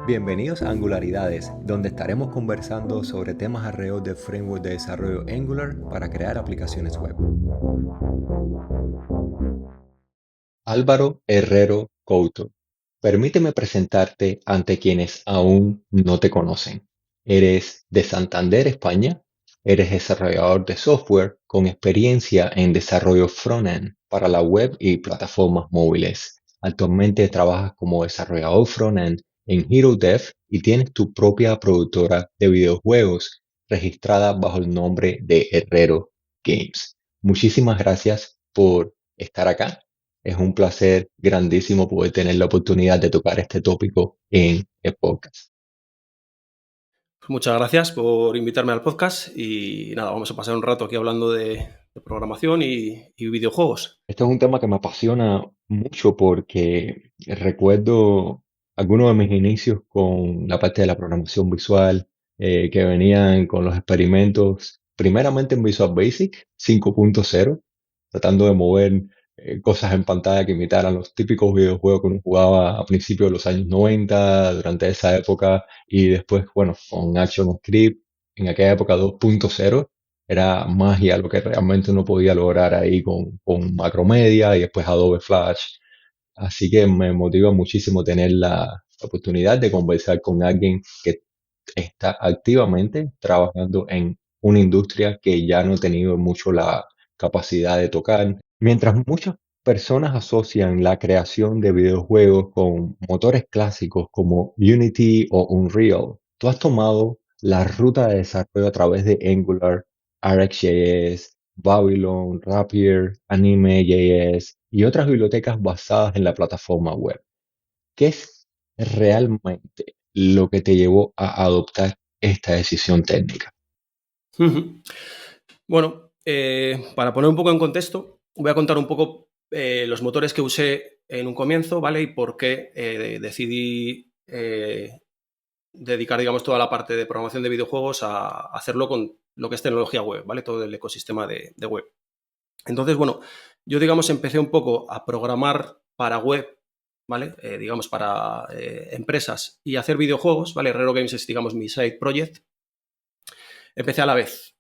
Bienvenidos a Angularidades, donde estaremos conversando sobre temas alrededor del framework de desarrollo Angular para crear aplicaciones web. Álvaro Herrero Couto, permíteme presentarte ante quienes aún no te conocen. Eres de Santander, España. Eres desarrollador de software con experiencia en desarrollo frontend para la web y plataformas móviles. Actualmente trabajas como desarrollador frontend en HeroDev y tienes tu propia productora de videojuegos registrada bajo el nombre de Herrero Games. Muchísimas gracias por estar acá. Es un placer grandísimo poder tener la oportunidad de tocar este tópico en el podcast. Muchas gracias por invitarme al podcast y nada, vamos a pasar un rato aquí hablando de programación y videojuegos. Este es un tema que me apasiona mucho porque recuerdo algunos de mis inicios con la parte de la programación visual, que venían con los experimentos, primeramente en Visual Basic 5.0, tratando de mover cosas en pantalla que imitaran los típicos videojuegos que uno jugaba a principios de los años 90, durante esa época, y después, bueno, con ActionScript, en aquella época 2.0, era magia lo que realmente uno podía lograr ahí con Macromedia y después Adobe Flash. Así que me motiva muchísimo tener la oportunidad de conversar con alguien que está activamente trabajando en una industria que ya no he tenido mucho la capacidad de tocar. Mientras muchas personas asocian la creación de videojuegos con motores clásicos como Unity o Unreal, tú has tomado la ruta de desarrollo a través de Angular, RxJS, Babylon, Rapier, Anime.js y otras bibliotecas basadas en la plataforma web. ¿Qué es realmente lo que te llevó a adoptar esta decisión técnica? Ujú. Bueno, para poner un poco en contexto, voy a contar un poco los motores que usé en un comienzo, ¿vale? Y por qué decidí dedicar, digamos, toda la parte de programación de videojuegos a hacerlo con lo que es tecnología web, ¿vale? Todo el ecosistema de web. Entonces, bueno, yo, digamos, empecé un poco a programar para web, ¿vale? Digamos, para empresas y hacer videojuegos, ¿vale? Herrero Games es, digamos, mi side project. Empecé a la vez,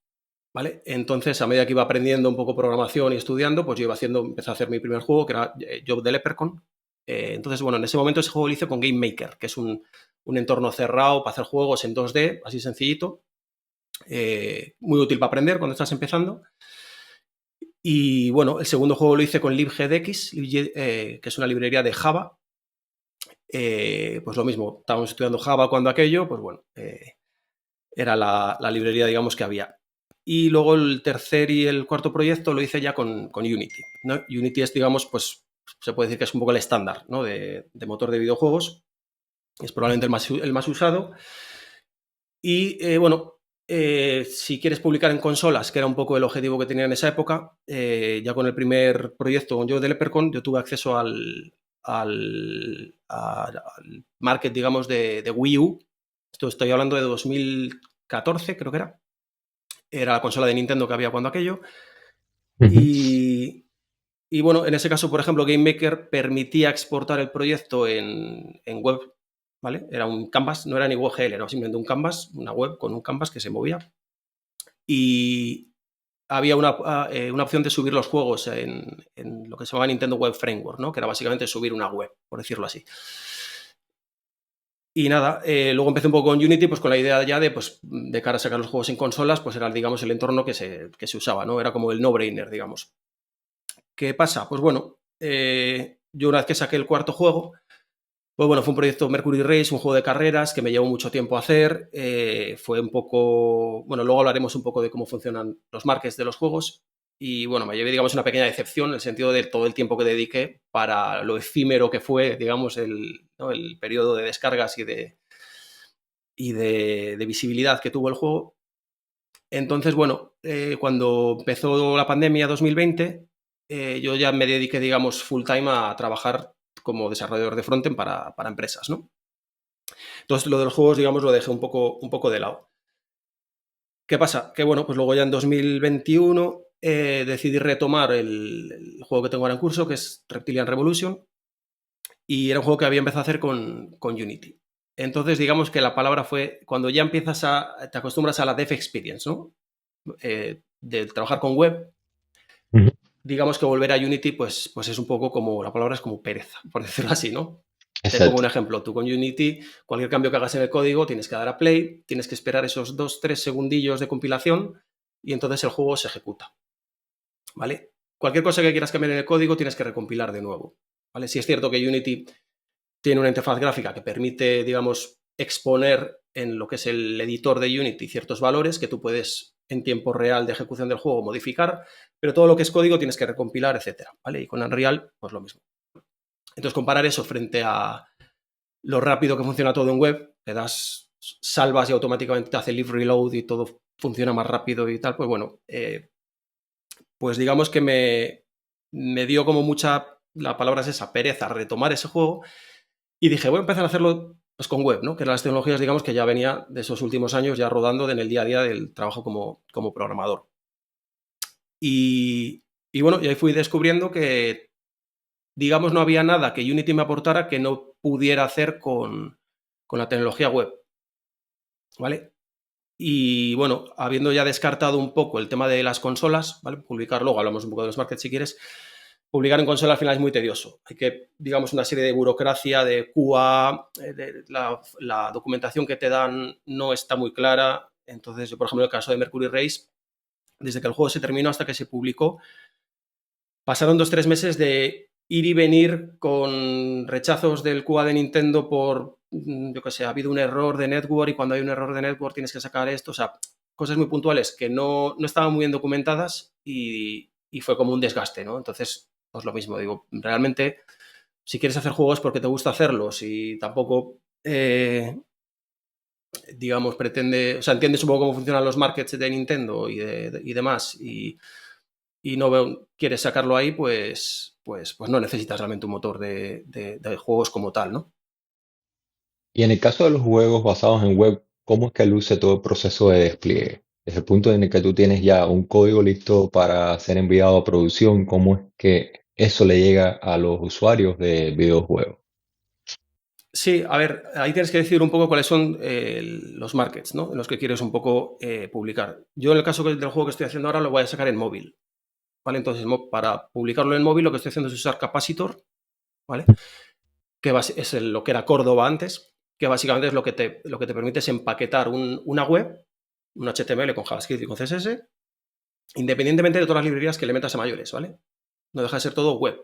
¿vale? Entonces, a medida que iba aprendiendo un poco programación y estudiando, pues yo empecé a hacer mi primer juego, que era Job de Leprechaun. Entonces, bueno, en ese momento ese juego lo hice con Game Maker, que es un entorno cerrado para hacer juegos en 2D, así sencillito, muy útil para aprender cuando estás empezando. Y bueno, el segundo juego lo hice con libgdx, que es una librería de Java. Pues lo mismo, estábamos estudiando Java cuando aquello, pues bueno, era la librería, digamos, que había. Y luego el tercer y el cuarto proyecto lo hice ya con Unity, ¿no? Unity es, digamos, pues se puede decir que es un poco el estándar, ¿no? de motor de videojuegos. Es probablemente el más usado. Y bueno, si quieres publicar en consolas, que era un poco el objetivo que tenía en esa época, ya con el primer proyecto, con Joe de Leprechaun, yo tuve acceso al market, digamos, de Wii U. Esto estoy hablando de 2014, creo que era. Era la consola de Nintendo que había cuando aquello. Ujú. Y bueno, en ese caso, por ejemplo, GameMaker permitía exportar el proyecto en web, ¿vale? Era un canvas, no era ni WebGL, era simplemente un canvas, una web con un canvas que se movía. Y había una opción de subir los juegos en lo que se llamaba Nintendo Web Framework, ¿no? Que era básicamente subir una web, por decirlo así. Y nada, luego empecé un poco con Unity, pues con la idea ya de cara a sacar los juegos en consolas, pues era, digamos, el entorno que se usaba, ¿no? Era como el no-brainer, digamos. ¿Qué pasa? Pues bueno, yo una vez que saqué el cuarto juego, pues bueno, fue un proyecto Mercury Race, un juego de carreras que me llevó mucho tiempo hacer. Fue un poco, bueno, luego hablaremos un poco de cómo funcionan los markets de los juegos. Y bueno, me llevé, digamos, una pequeña decepción en el sentido de todo el tiempo que dediqué para lo efímero que fue, digamos, ¿no? el periodo de descargas y de visibilidad que tuvo el juego. Entonces, bueno, cuando empezó la pandemia 2020, yo ya me dediqué, digamos, full time a trabajar como desarrollador de frontend para empresas, ¿no? Entonces, lo de los juegos, digamos, lo dejé un poco de lado. ¿Qué pasa? Que, bueno, pues luego ya en 2021 decidí retomar el juego que tengo ahora en curso, que es Reptilian Revolution, y era un juego que había empezado a hacer con Unity. Entonces, digamos que la palabra fue cuando ya te acostumbras a la dev experience, ¿no? De trabajar con web, Ujú. digamos que volver a Unity, pues es un poco como, la palabra es como pereza, por decirlo así, ¿no? Te pongo un Exacto. ejemplo. Tú con Unity, cualquier cambio que hagas en el código, tienes que dar a play, tienes que esperar esos 2, 3 segundillos de compilación y entonces el juego se ejecuta, ¿vale? Cualquier cosa que quieras cambiar en el código, tienes que recompilar de nuevo, ¿vale? Si es cierto que Unity tiene una interfaz gráfica que permite, digamos, exponer en lo que es el editor de Unity ciertos valores que tú puedes en tiempo real de ejecución del juego modificar, pero todo lo que es código tienes que recompilar, etcétera, ¿vale? Y con Unreal, pues lo mismo. Entonces, comparar eso frente a lo rápido que funciona todo en web, le das salvas y automáticamente te hace live reload y todo funciona más rápido y tal, pues bueno, pues digamos que me dio como mucha, la palabra es esa, pereza, retomar ese juego y dije, voy a empezar a hacerlo pues, con web, ¿no? Que eran las tecnologías, digamos, que ya venía de esos últimos años ya rodando en el día a día del trabajo como programador. Y bueno, y ahí fui descubriendo que, digamos, no había nada que Unity me aportara que no pudiera hacer con la tecnología web, ¿vale? Y bueno, habiendo ya descartado un poco el tema de las consolas, ¿vale? Publicar luego, hablamos un poco de los markets si quieres. Publicar en consola al final es muy tedioso. Hay que, digamos, una serie de burocracia, de QA, la documentación que te dan no está muy clara. Entonces, yo, por ejemplo, en el caso de Mercury Race, desde que el juego se terminó hasta que se publicó, pasaron 2, 3 meses de ir y venir con rechazos del QA de Nintendo por, yo qué sé, ha habido un error de network y cuando hay un error de network tienes que sacar esto. O sea, cosas muy puntuales que no estaban muy bien documentadas y fue como un desgaste, ¿no? Entonces, pues lo mismo, digo, realmente, si quieres hacer juegos porque te gusta hacerlos y tampoco, digamos, pretende, o sea, entiendes un poco cómo funcionan los markets de Nintendo y demás, y no quieres sacarlo ahí, pues no necesitas realmente un motor de juegos como tal, ¿no? Y en el caso de los juegos basados en web, ¿cómo es que luce todo el proceso de despliegue? Desde el punto en el que tú tienes ya un código listo para ser enviado a producción, ¿cómo es que eso le llega a los usuarios de videojuegos? Sí, a ver, ahí tienes que decir un poco cuáles son los markets, ¿no? En los que quieres un poco publicar. Yo en el caso del juego que estoy haciendo ahora lo voy a sacar en móvil, ¿vale? Entonces, para publicarlo en móvil lo que estoy haciendo es usar Capacitor, ¿vale? Que es lo que era Córdoba antes, que básicamente es lo que te permite es empaquetar una web, un HTML con JavaScript y con CSS, independientemente de todas las librerías que le metas a mayores, ¿vale? No deja de ser todo web.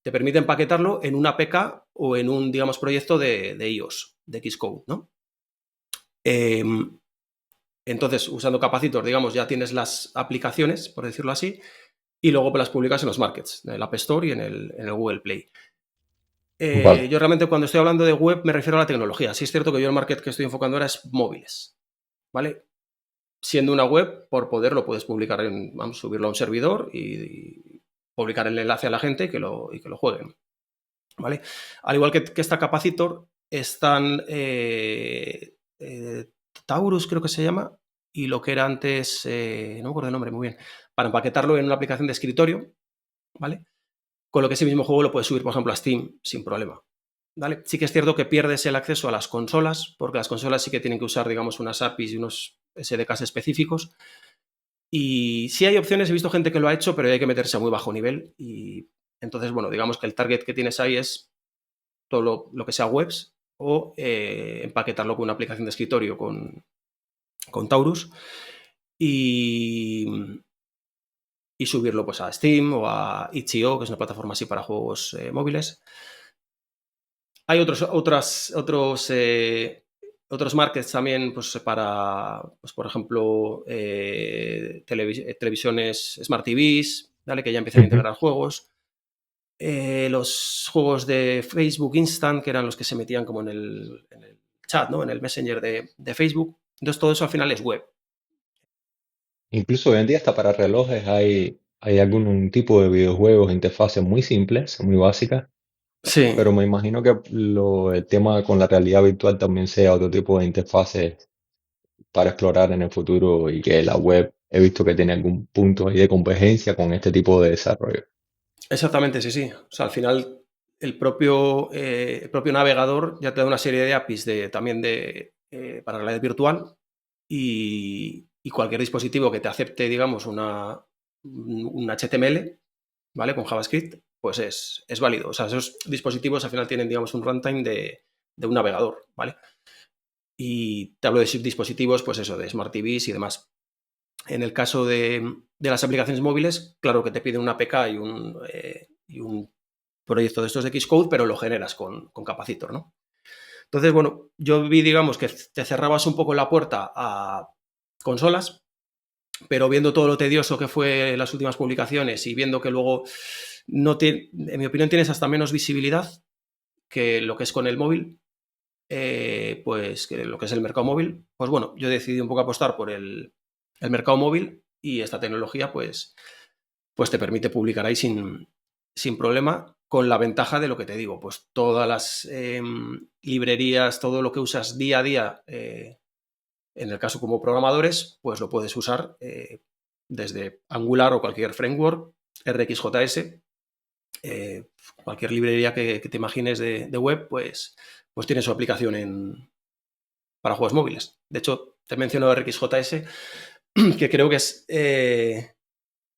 Te permite empaquetarlo en una APK o en un, digamos, proyecto de iOS, de Xcode, ¿no? Entonces, usando Capacitor, digamos, ya tienes las aplicaciones, por decirlo así, y luego las publicas en los markets, en el App Store y en el Google Play. Vale. Yo realmente cuando estoy hablando de web me refiero a la tecnología. Sí es cierto que yo el market que estoy enfocando ahora es móviles, ¿vale? Siendo una web, por poder lo puedes publicar, vamos, subirlo a un servidor y publicar el enlace a la gente y que lo jueguen, ¿vale? Al igual que está Capacitor, están Taurus, creo que se llama, y lo que era antes, no me acuerdo el nombre muy bien, para empaquetarlo en una aplicación de escritorio, ¿vale? Con lo que ese mismo juego lo puedes subir, por ejemplo, a Steam sin problema. ¿Vale? Sí que es cierto que pierdes el acceso a las consolas, porque las consolas sí que tienen que usar, digamos, unas APIs y unos SDKs específicos. Y sí hay opciones, he visto gente que lo ha hecho, pero hay que meterse a muy bajo nivel. Y entonces, bueno, digamos que el target que tienes ahí es todo lo que sea webs o empaquetarlo con una aplicación de escritorio con Taurus y, y subirlo pues a Steam o a itch.io, que es una plataforma así para juegos móviles. Hay otros markets también, pues para, pues, por ejemplo, televisiones Smart TVs, ¿vale? Que ya empiezan a Ujú. integrar juegos. Los juegos de Facebook Instant, que eran los que se metían como en el chat, ¿no? En el Messenger de Facebook. Entonces todo eso al final es web. Incluso hoy en día hasta para relojes hay algún tipo de videojuegos, interfaces muy simples, muy básicas, Sí, pero me imagino que el tema con la realidad virtual también sea otro tipo de interfaces para explorar en el futuro y que la web he visto que tiene algún punto ahí de convergencia con este tipo de desarrollo. exactamente, sí, sí. O sea, al final el propio navegador ya te da una serie de APIs también para realidad virtual y cualquier dispositivo que te acepte, digamos, un HTML, ¿vale? Con JavaScript, pues es válido. O sea, esos dispositivos al final tienen, digamos, un runtime de un navegador, ¿vale? Y te hablo de dispositivos, pues eso, de Smart TVs y demás. En el caso de las aplicaciones móviles, claro que te piden una APK y un proyecto de estos de Xcode, pero lo generas con Capacitor, ¿no? Entonces, bueno, yo vi, digamos, que te cerrabas un poco la puerta a consolas, pero viendo todo lo tedioso que fue las últimas publicaciones y viendo que luego en mi opinión tienes hasta menos visibilidad que lo que es con el móvil, pues que lo que es el mercado móvil, pues bueno, yo decidí un poco apostar por el mercado móvil y esta tecnología pues te permite publicar ahí sin problema, con la ventaja de lo que te digo, pues todas las librerías, todo lo que usas día a día, en el caso como programadores, pues lo puedes usar desde Angular o cualquier framework, RxJS, cualquier librería que te imagines de web, pues tiene su aplicación para juegos móviles. De hecho, te menciono RxJS, que creo que es... en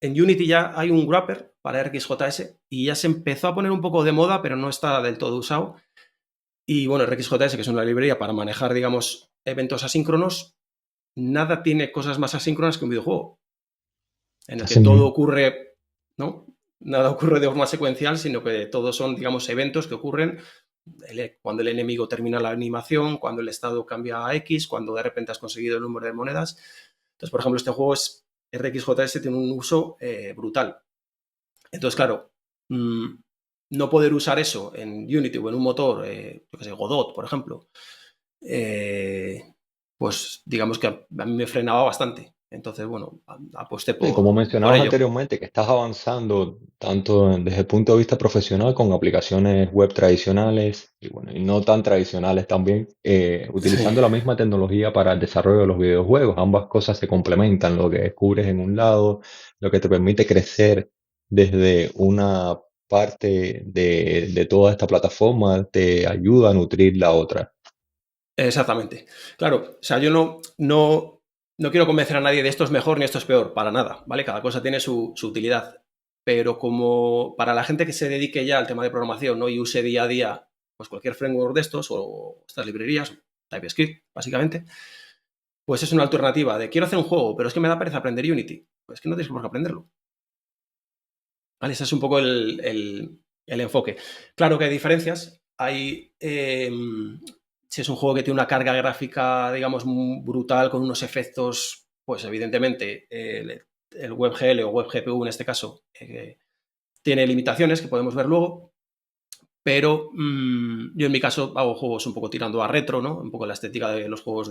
Unity ya hay un wrapper para RxJS y ya se empezó a poner un poco de moda, pero no está del todo usado. Y bueno, RxJS, que es una librería para manejar, digamos, eventos asíncronos, nada tiene cosas más asíncronas que un videojuego, en el que Así todo mismo. ocurre, ¿no? Nada ocurre de forma secuencial, sino que todos son, digamos, eventos que ocurren cuando el enemigo termina la animación, cuando el estado cambia a X, cuando de repente has conseguido el número de monedas. Entonces, por ejemplo, este juego RxJS tiene un uso brutal. Entonces, claro, no poder usar eso en Unity o en un motor, yo qué sé, Godot, por ejemplo, eh, pues digamos que a mí me frenaba bastante. Entonces, bueno, aposté Sí, como por mencionabas ello. anteriormente, que estás avanzando tanto desde el punto de vista profesional con aplicaciones web tradicionales y, bueno, y no tan tradicionales también, Sí, utilizando la misma tecnología para el desarrollo de los videojuegos. Ambas cosas se complementan, lo que descubres en un lado, lo que te permite crecer desde una parte de toda esta plataforma, te ayuda a nutrir la otra. exactamente. Claro, o sea, yo no quiero convencer a nadie de esto es mejor ni esto es peor, para nada, ¿vale? Cada cosa tiene su utilidad. Pero como para la gente que se dedique ya al tema de programación, ¿no? Y use día a día pues cualquier framework de estos o estas librerías, TypeScript, básicamente, pues es una alternativa de quiero hacer un juego, pero es que me da pereza aprender Unity. Pues que no tienes por qué aprenderlo. ¿Vale? Ese es un poco el enfoque. Claro que hay diferencias. Si es un juego que tiene una carga gráfica, digamos, brutal, con unos efectos, pues evidentemente el WebGL o WebGPU en este caso tiene limitaciones que podemos ver luego, pero yo en mi caso hago juegos un poco tirando a retro, ¿no? Un poco la estética de los juegos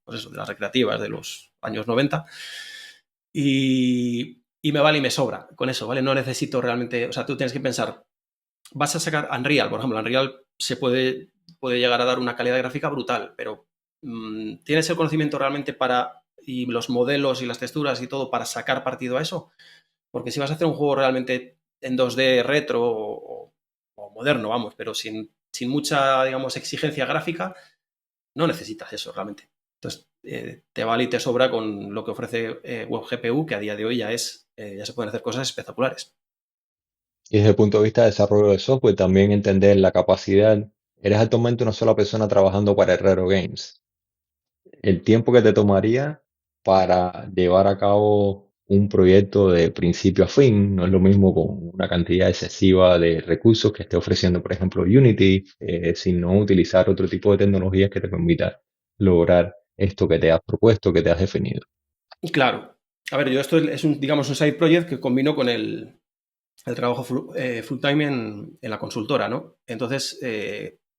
pues eso, de las recreativas de los años 90 y me vale y me sobra con eso, ¿vale? No necesito realmente, o sea, tú tienes que pensar, vas a sacar Unreal, por ejemplo, Unreal puede llegar a dar una calidad gráfica brutal, pero ¿tienes el conocimiento realmente y los modelos y las texturas y todo para sacar partido a eso? Porque si vas a hacer un juego realmente en 2D retro o moderno, vamos, pero sin mucha, digamos, exigencia gráfica, no necesitas eso realmente. Entonces, te vale y te sobra con lo que ofrece WebGPU, que a día de hoy ya se pueden hacer cosas espectaculares. Y desde el punto de vista de desarrollo de software, también entender la capacidad. Eres actualmente una sola persona trabajando para Herrero Games. El tiempo que te tomaría para llevar a cabo un proyecto de principio a fin no es lo mismo con una cantidad excesiva de recursos que esté ofreciendo, por ejemplo, Unity, sino utilizar otro tipo de tecnologías que te permita lograr esto que te has propuesto, que te has definido. Claro. A ver, yo esto es digamos, un side project que combino con el trabajo full time en la consultora, ¿no? Entonces,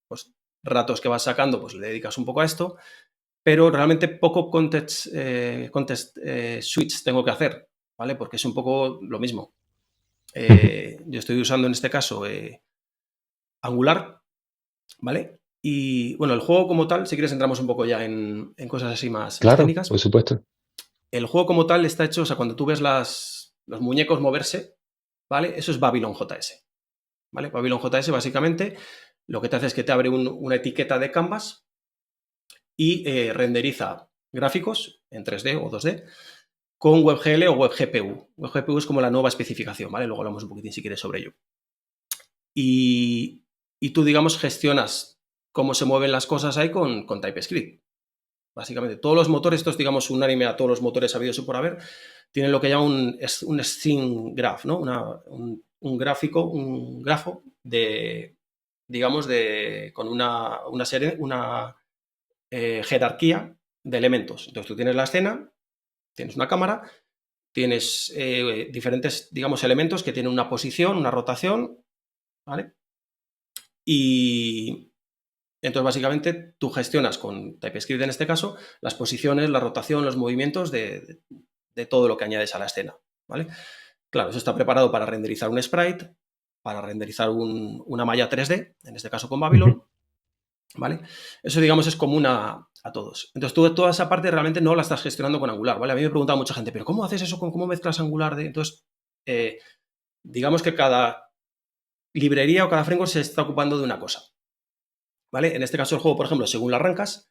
pues ratos que vas sacando, pues le dedicas un poco a esto, pero realmente poco contest switch tengo que hacer, ¿vale? Porque es un poco lo mismo. Yo estoy usando en este caso Angular, ¿vale? Y bueno, el juego como tal, si quieres entramos un poco ya en cosas así más Claro, por técnicas. supuesto. El juego como tal está hecho, o sea, cuando tú ves los muñecos moverse, ¿vale? Eso es Babylon JS. ¿vale? Babylon JS básicamente lo que te hace es que te abre una etiqueta de Canvas y renderiza gráficos en 3D o 2D con WebGL o WebGPU. WebGPU es como la nueva especificación, ¿vale? Luego hablamos un poquitín si quieres sobre ello. Y tú, digamos, gestionas cómo se mueven las cosas ahí con TypeScript. Básicamente, todos los motores, esto es, digamos, unánime a todos los motores habidos y por haber, tienen lo que llaman un scene graph, ¿no? Un gráfico, un grafo de, digamos, con una serie, una jerarquía de elementos. Entonces, tú tienes la escena, tienes una cámara, tienes diferentes, digamos, elementos que tienen una posición, una rotación, ¿vale? Y entonces, básicamente, tú gestionas con TypeScript, en este caso, las posiciones, la rotación, los movimientos de todo lo que añades a la escena, ¿vale? Claro, eso está preparado para renderizar un sprite, para renderizar una malla 3D, en este caso con Ujú. Babylon, ¿vale? Eso, digamos, es común a todos. Entonces, tú toda esa parte realmente no la estás gestionando con Angular, ¿vale? A mí me ha preguntado mucha gente, ¿pero cómo haces eso? ¿Cómo mezclas Angular? Entonces, eh, digamos que cada librería o cada framework se está ocupando de una cosa, ¿vale? En este caso, el juego, por ejemplo, según lo arrancas,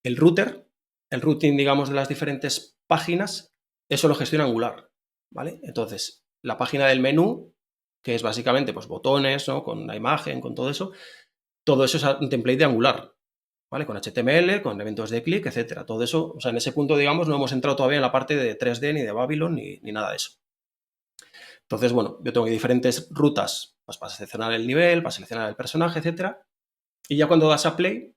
el router, el routing, digamos, de las diferentes páginas, eso lo gestiona Angular, ¿vale? Entonces, la página del menú, que es básicamente pues, botones, ¿no? Con la imagen, con todo eso es un template de Angular, ¿vale? Con HTML, con elementos de clic, etcétera. Todo eso, o sea, en ese punto, digamos, no hemos entrado todavía en la parte de 3D, ni de Babylon, ni nada de eso. Entonces, bueno, yo tengo diferentes rutas pues, para seleccionar el nivel, para seleccionar el personaje, etcétera. Y ya cuando das a play,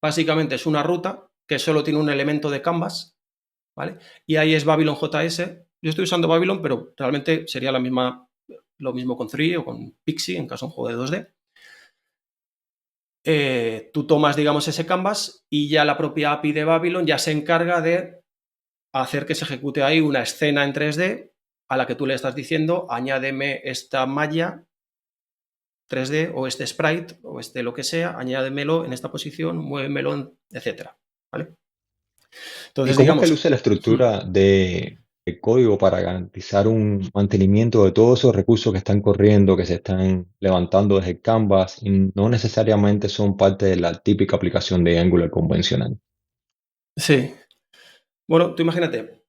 básicamente es una ruta que solo tiene un elemento de canvas, ¿vale? Y ahí es Babylon JS. Yo estoy usando Babylon, pero realmente sería lo mismo con Three o con Pixie, en caso de un juego de 2D. Tú tomas, digamos, ese canvas y ya la propia API de Babylon ya se encarga de hacer que se ejecute ahí una escena en 3D a la que tú le estás diciendo, añádeme esta malla 3D o este sprite o este lo que sea, añádemelo en esta posición, muévemelo, etcétera, ¿vale? ¿Y Entonces, cómo es que él digamos, usa la estructura de código para garantizar un mantenimiento de todos esos recursos que están corriendo, que se están levantando desde el Canvas y no necesariamente son parte de la típica aplicación de Angular convencional? sí. Bueno, tú imagínate,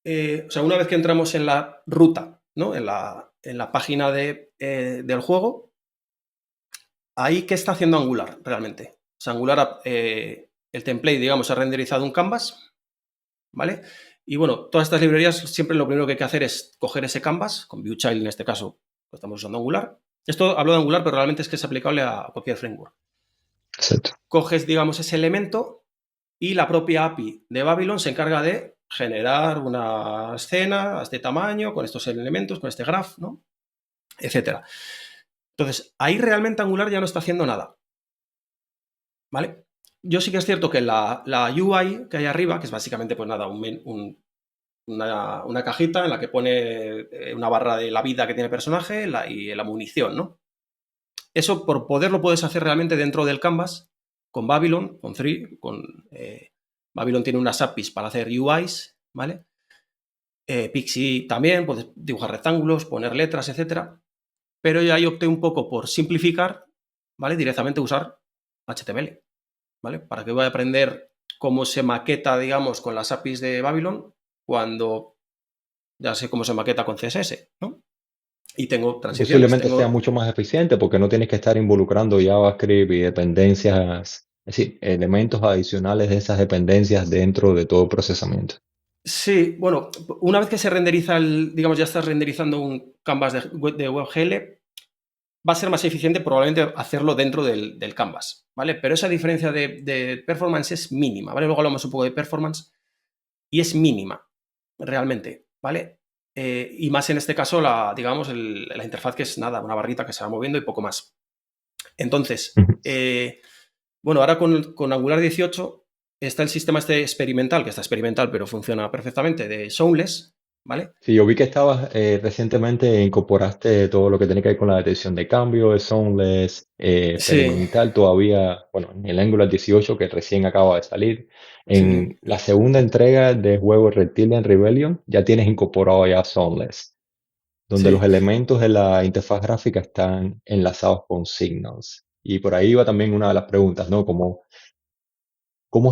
o sea, una vez que entramos en la ruta, ¿no? En la página del juego, ahí, ¿qué está haciendo Angular realmente? O sea, Angular, el template, digamos, ha renderizado un canvas, ¿vale? Y bueno, todas estas librerías siempre lo primero que hay que hacer es coger ese canvas, con ViewChild en este caso, lo estamos usando Angular. Esto hablo de Angular, pero realmente es que es aplicable a cualquier framework. Exacto. Coges, digamos, ese elemento y la propia API de Babylon se encarga de generar una escena a este tamaño, con estos elementos, con este graph, ¿no? Etcétera. Entonces, ahí realmente Angular ya no está haciendo nada, ¿vale? Yo sí que es cierto que la UI que hay arriba, que es básicamente, pues nada, una cajita en la que pone una barra de la vida que tiene el personaje y la munición, ¿no? Eso por poder lo puedes hacer realmente dentro del canvas con Babylon, con Three, Babylon tiene unas APIs para hacer UIs, ¿vale? Pixie también, puedes dibujar rectángulos, poner letras, etcétera. Pero yo ahí opté un poco por simplificar, ¿vale? Directamente usar HTML, ¿vale? ¿Para qué voy a aprender cómo se maqueta, digamos, con las APIs de Babylon cuando ya sé cómo se maqueta con CSS, ¿no? Y tengo Y transiciones, posiblemente sea tengo... mucho más eficiente porque no tienes que estar involucrando JavaScript y dependencias, es decir, elementos adicionales de esas dependencias dentro de todo el procesamiento. Sí, bueno, una vez que se renderiza digamos, ya estás renderizando un canvas de WebGL, va a ser más eficiente probablemente hacerlo dentro del canvas, ¿vale? Pero esa diferencia de performance es mínima, ¿vale? Luego hablamos un poco de performance y es mínima, realmente, ¿vale? Y más en este caso, digamos, la interfaz que es nada, una barrita que se va moviendo y poco más. Entonces, Ujú. bueno, ahora con Angular 18 está el sistema este experimental, que está experimental pero funciona perfectamente, de Soundless, ¿vale? Sí, yo vi que estabas recientemente incorporaste todo lo que tiene que ver con la detección de cambio, el Soundless, Sí, experimental todavía, bueno, en el Angular 18 que recién acaba de salir. sí. En la segunda entrega del juego Reptilian Rebellion ya tienes incorporado ya Soundless. donde los Sí. elementos de la interfaz gráfica están enlazados con signals. Y por ahí va también una de las preguntas, ¿no? ¿Cómo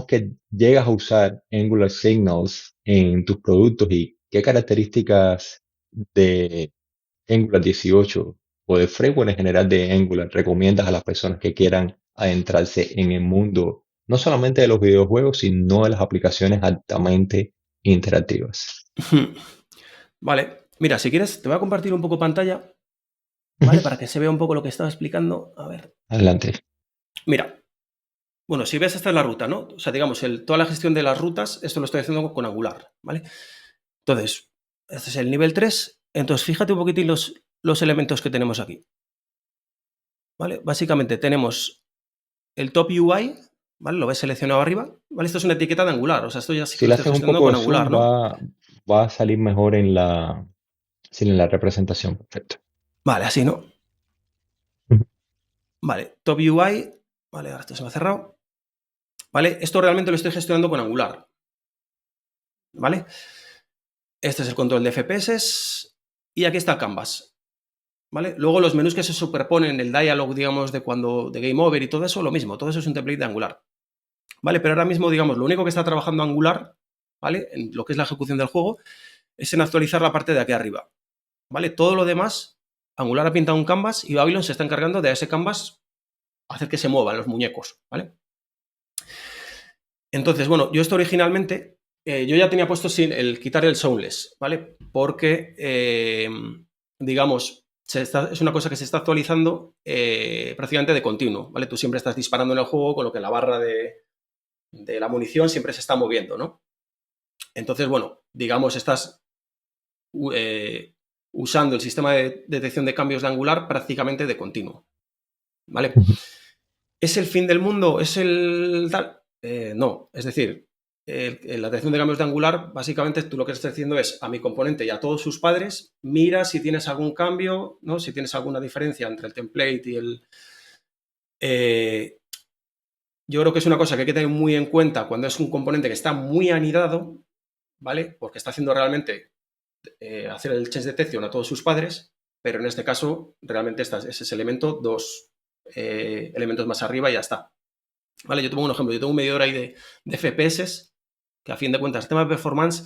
es que llegas a usar Angular Signals en tus productos y qué características de Angular 18 o de framework en general de Angular recomiendas a las personas que quieran adentrarse en el mundo, no solamente de los videojuegos, sino de las aplicaciones altamente interactivas? Vale, mira, si quieres, te voy a compartir un poco pantalla, Ujú. ¿vale? Para que se vea un poco lo que estaba explicando. A ver, Adelante. mira, bueno, si ves, esta es la ruta, ¿no? O sea, digamos, toda la gestión de las rutas, esto lo estoy haciendo con Angular, ¿vale? Entonces, este es el nivel 3. Entonces, fíjate un poquitín los elementos que tenemos aquí, ¿vale? Básicamente tenemos el top UI, ¿vale? Lo ves seleccionado arriba, ¿vale? Esto es una etiqueta de Angular, o sea, esto ya sí que Si lo le estoy haces un gestionando poco con de Angular, zoom, ¿no? va a salir mejor en sí, en la representación. Perfecto. Vale, así, ¿no? Ujú. Vale, top UI, vale, ahora esto se me ha cerrado, ¿vale? Esto realmente lo estoy gestionando con Angular, ¿vale? Este es el control de FPS y aquí está el canvas, ¿vale? Luego los menús que se superponen, el dialog, digamos, de cuando de Game Over y todo eso, lo mismo, todo eso es un template de Angular, ¿vale? Pero ahora mismo, digamos, lo único que está trabajando Angular, ¿vale? En lo que es la ejecución del juego, es en actualizar la parte de aquí arriba, ¿vale? Todo lo demás, Angular ha pintado un canvas y Babylon se está encargando de a ese canvas hacer que se muevan los muñecos, ¿vale? Entonces, bueno, yo esto originalmente, yo ya tenía puesto sin el quitar el soundless, ¿vale? Porque, digamos, es una cosa que se está actualizando prácticamente de continuo, ¿vale? Tú siempre estás disparando en el juego, con lo que la barra de la munición siempre se está moviendo, ¿no? Entonces, bueno, digamos, estás eh, usando el sistema de detección de cambios de Angular prácticamente de continuo, ¿vale? Ujú. ¿Es el fin del mundo? ¿Es el tal? No, es decir, la detección de cambios de Angular, básicamente tú lo que estás diciendo es a mi componente y a todos sus padres, mira si tienes algún cambio, ¿no? Si tienes alguna diferencia entre el template y el... Eh, yo creo que es una cosa que hay que tener muy en cuenta cuando es un componente que está muy anidado, ¿vale? Porque está haciendo realmente hacer el change detection a todos sus padres, pero en este caso realmente es ese elemento, dos elementos más arriba y ya está. Vale, yo te pongo un ejemplo, yo tengo un medidor ahí de FPS, que a fin de cuentas, el tema de performance,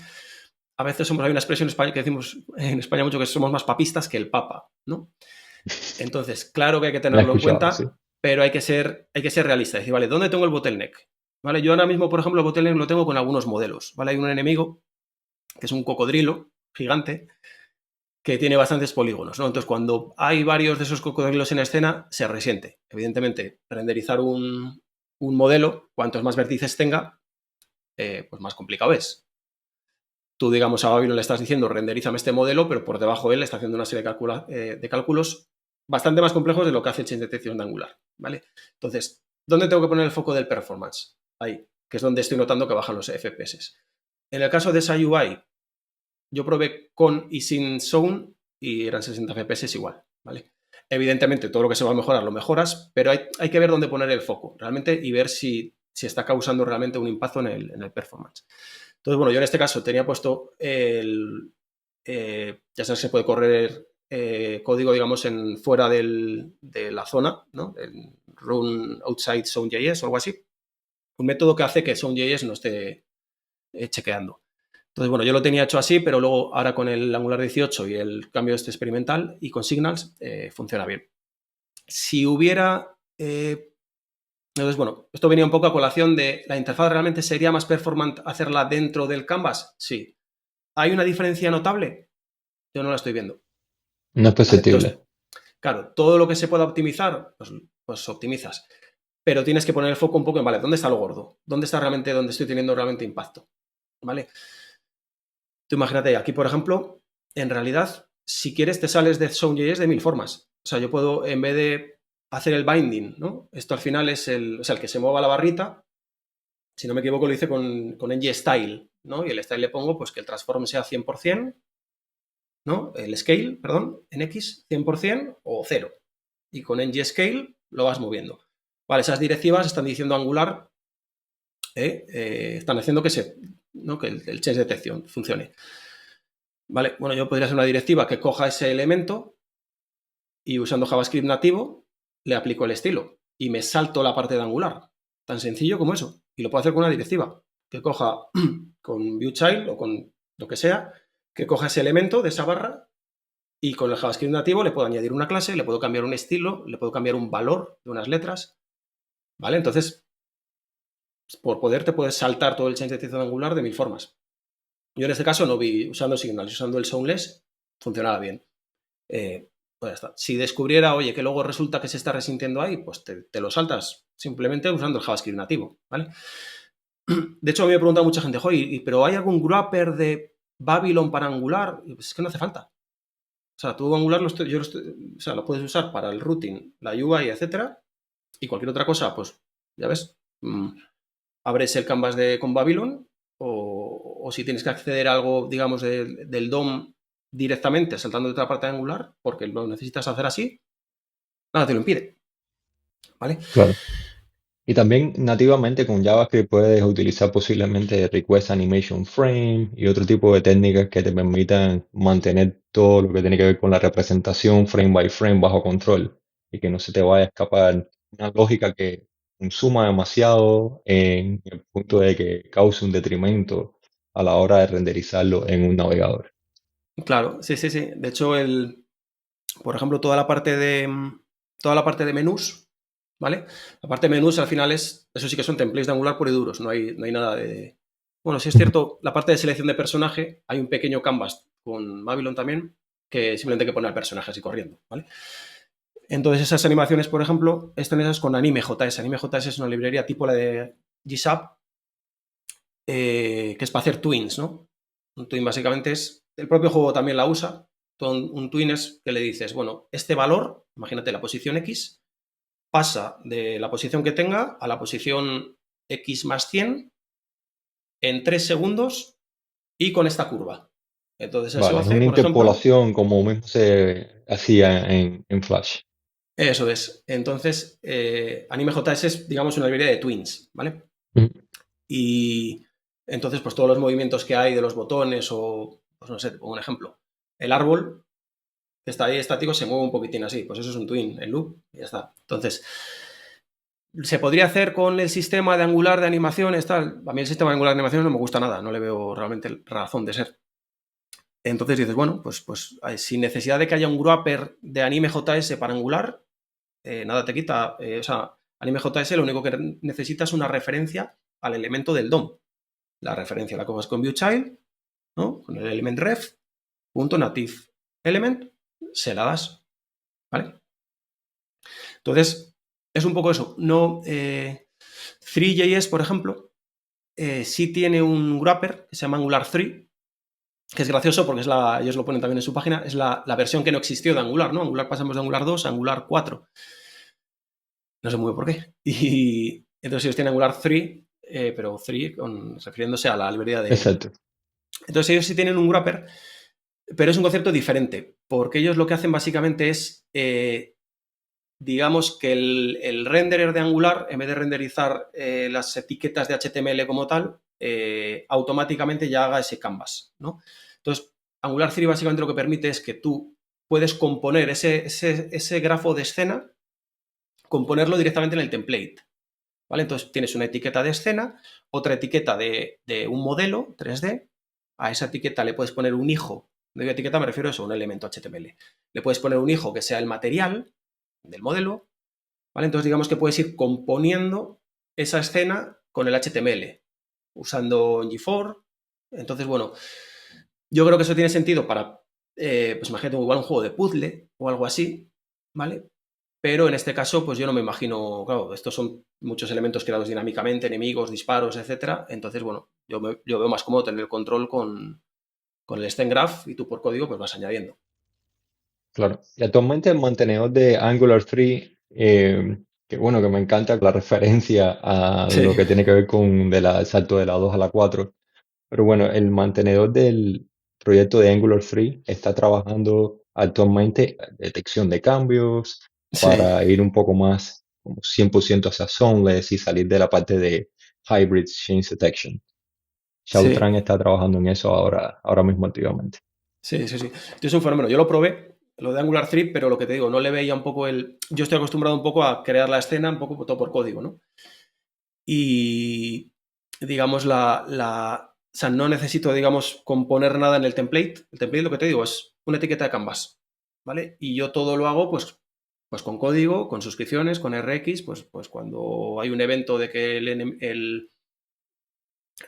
a veces hay una expresión que decimos en España mucho que somos más papistas que el papa, ¿no? Entonces, claro que hay que La he tenerlo en escuchado, sí. cuenta, pero hay que ser realista. Es decir, vale, ¿dónde tengo el bottleneck? Vale, yo ahora mismo, por ejemplo, el bottleneck lo tengo con algunos modelos, ¿vale? Hay un enemigo que es un cocodrilo gigante que tiene bastantes polígonos, ¿no? Entonces, cuando hay varios de esos cocodrilos en escena, se resiente. Evidentemente, renderizar un modelo, cuantos más vértices tenga, pues más complicado es. Tú, digamos, a Babylon le estás diciendo, renderízame este modelo, pero por debajo él está haciendo una serie de cálculos bastante más complejos de lo que hace el change detection de Angular, ¿vale? Entonces, ¿dónde tengo que poner el foco del performance? Ahí, que es donde estoy notando que bajan los FPS. En el caso de esa UI, yo probé con y sin Zone y eran 60 FPS igual, ¿vale? Evidentemente, todo lo que se va a mejorar lo mejoras, pero hay que ver dónde poner el foco realmente y ver si está causando realmente un impacto en el performance. Entonces, bueno, yo en este caso tenía puesto ya sabes, se puede correr código, digamos, fuera de la zona, ¿no? En run outside Zone.js o algo así. Un método que hace que Zone.js no esté chequeando. Entonces, bueno, yo lo tenía hecho así, pero luego ahora con el Angular 18 y el cambio este experimental y con Signals funciona bien. Si hubiera... entonces, bueno, esto venía un poco a colación de la interfaz realmente sería más performante hacerla dentro del canvas. Sí. ¿Hay una diferencia notable? Yo no la estoy viendo. No es ¿Vale? Entonces, perceptible. claro, todo lo que se pueda optimizar, pues optimizas. Pero tienes que poner el foco un poco en, vale, ¿dónde está lo gordo? ¿Dónde está realmente, dónde estoy teniendo realmente impacto? ¿Vale? Tú imagínate, aquí, por ejemplo, en realidad, si quieres, te sales de Zone.js de mil formas. O sea, yo puedo, en vez de hacer el binding, ¿no? Esto al final es o sea, el que se mueva la barrita, si no me equivoco, lo hice con ng-style, ¿no? Y el style le pongo, pues, que el transform sea 100%, ¿no? El scale, perdón, en X, 100% o 0. Y con ng-scale lo vas moviendo. Vale, esas directivas están diciendo Angular, están haciendo que, ¿no? Que el change detection funcione. ¿vale? Bueno, yo podría hacer una directiva que coja ese elemento y usando JavaScript nativo le aplico el estilo y me salto la parte de Angular. Tan sencillo como eso. Y lo puedo hacer con una directiva que coja con viewchild o con lo que sea, que coja ese elemento de esa barra y con el JavaScript nativo le puedo añadir una clase, le puedo cambiar un estilo, le puedo cambiar un valor de unas letras, ¿vale? Entonces, por poder te puedes saltar todo el change de Angular de mil formas. Yo en este caso no vi usando Signals, usando el Soundless, funcionaba bien. Pues ya está. Si descubriera, oye, que luego resulta que se está resintiendo ahí, pues te lo saltas simplemente usando el JavaScript nativo, ¿vale? De hecho, a mí me pregunta mucha gente, oye, ¿pero hay algún wrapper de Babylon para Angular? Y pues es que no hace falta. O sea, tú Angular o sea, lo puedes usar para el routing, la UI, etcétera, y cualquier otra cosa, pues ya ves, abres el canvas con Babylon o si tienes que acceder a algo, digamos, del DOM directamente saltando de otra parte de Angular, porque lo necesitas hacer así, nada te lo impide, ¿vale? Claro. Y también nativamente con JavaScript puedes utilizar posiblemente Request Animation Frame y otro tipo de técnicas que te permitan mantener todo lo que tiene que ver con la representación frame by frame bajo control y que no se te vaya a escapar una lógica que consuma demasiado en el punto de que cause un detrimento a la hora de renderizarlo en un navegador. Claro, sí, sí, sí. De hecho, por ejemplo, toda la parte de menús, ¿vale? La parte de menús al final eso sí que son templates de Angular puro y duros, no hay nada de... Bueno, sí es Ujú. cierto, la parte de selección de personaje, hay un pequeño canvas con Babylon también, que simplemente hay que poner al personaje así corriendo, ¿vale? Entonces esas animaciones, por ejemplo, están hechas con AnimeJS. AnimeJS es una librería tipo la de GSAP, que es para hacer twins, ¿no? Un twin básicamente el propio juego también la usa. Un twin es que le dices, bueno, este valor, imagínate la posición X, pasa de la posición que tenga a la posición X más 100 en 3 segundos y con esta curva. Entonces eso Vale, es hace, una por ejemplo, interpolación como mismo se hacía en Flash. eso es. Entonces, AnimeJS es, digamos, una librería de twins, ¿vale? Ujú. Y entonces, pues todos los movimientos que hay de los botones o, pues no sé, te pongo un ejemplo. El árbol que está ahí estático se mueve un poquitín así, pues eso es un twin, el loop, y ya está. Entonces, ¿se podría hacer con el sistema de Angular de animaciones, tal? A mí el sistema de Angular de animaciones no me gusta nada, no le veo realmente razón de ser. Entonces dices, bueno, pues sin necesidad de que haya un wrapper de AnimeJS para Angular, nada te quita. O sea, AnimeJS lo único que necesita es una referencia al elemento del DOM. La referencia la coges con viewchild, ¿no? Con el element ref, punto native element, se la das, ¿vale? Entonces, es un poco eso. No, 3JS, por ejemplo, sí tiene un wrapper que se llama Angular 3, que es gracioso porque ellos lo ponen también en su página, es la versión que no existió de Angular, ¿no? Angular pasamos de Angular 2 a Angular 4. No sé muy bien por qué. Y entonces ellos tienen Angular 3, pero 3 refiriéndose a la librería de... Exacto. Entonces ellos sí tienen un wrapper, pero es un concepto diferente, porque ellos lo que hacen básicamente es, digamos que el renderer de Angular, en vez de renderizar las etiquetas de HTML como tal, automáticamente ya haga ese canvas, ¿no? Entonces, Angular 3 básicamente lo que permite es que tú puedes componer ese grafo de escena, componerlo directamente en el template, ¿vale? Entonces tienes una etiqueta de escena, otra etiqueta de un modelo 3D, a esa etiqueta le puedes poner un hijo, de etiqueta me refiero a eso, un elemento HTML. Le puedes poner un hijo que sea el material del modelo, ¿vale? Entonces digamos que puedes ir componiendo esa escena con el HTML, usando G4. Entonces, bueno, yo creo que eso tiene sentido para, pues imagínate igual un juego de puzzle o algo así, ¿vale? Pero en este caso, pues yo no me imagino, claro, estos son muchos elementos creados dinámicamente, enemigos, disparos, etcétera. Entonces, bueno, yo veo más cómodo tener el control con el StemGraph y tú por código pues vas añadiendo. Claro. Y actualmente el mantenedor de Angular 3, que bueno, que me encanta la referencia a lo Sí, que tiene que ver con el salto de la 2 a la 4. Pero bueno, el mantenedor del proyecto de Angular 3 está trabajando actualmente en detección de cambios sí, para ir un poco más como 100% hacia Songless y salir de la parte de Hybrid Change Detection. sí. Shautran está trabajando en eso ahora mismo activamente. Sí, sí, sí. Esto es un fenómeno. Yo lo probé, lo de Angular 3, pero lo que te digo, no le veía un poco el... Yo estoy acostumbrado un poco a crear la escena un poco todo por código, ¿no? Y digamos o sea, no necesito, digamos, componer nada en el template. El template, lo que te digo, es una etiqueta de Canvas, ¿vale? Y yo todo lo hago, pues con código, con suscripciones, con RX, pues cuando hay un evento de que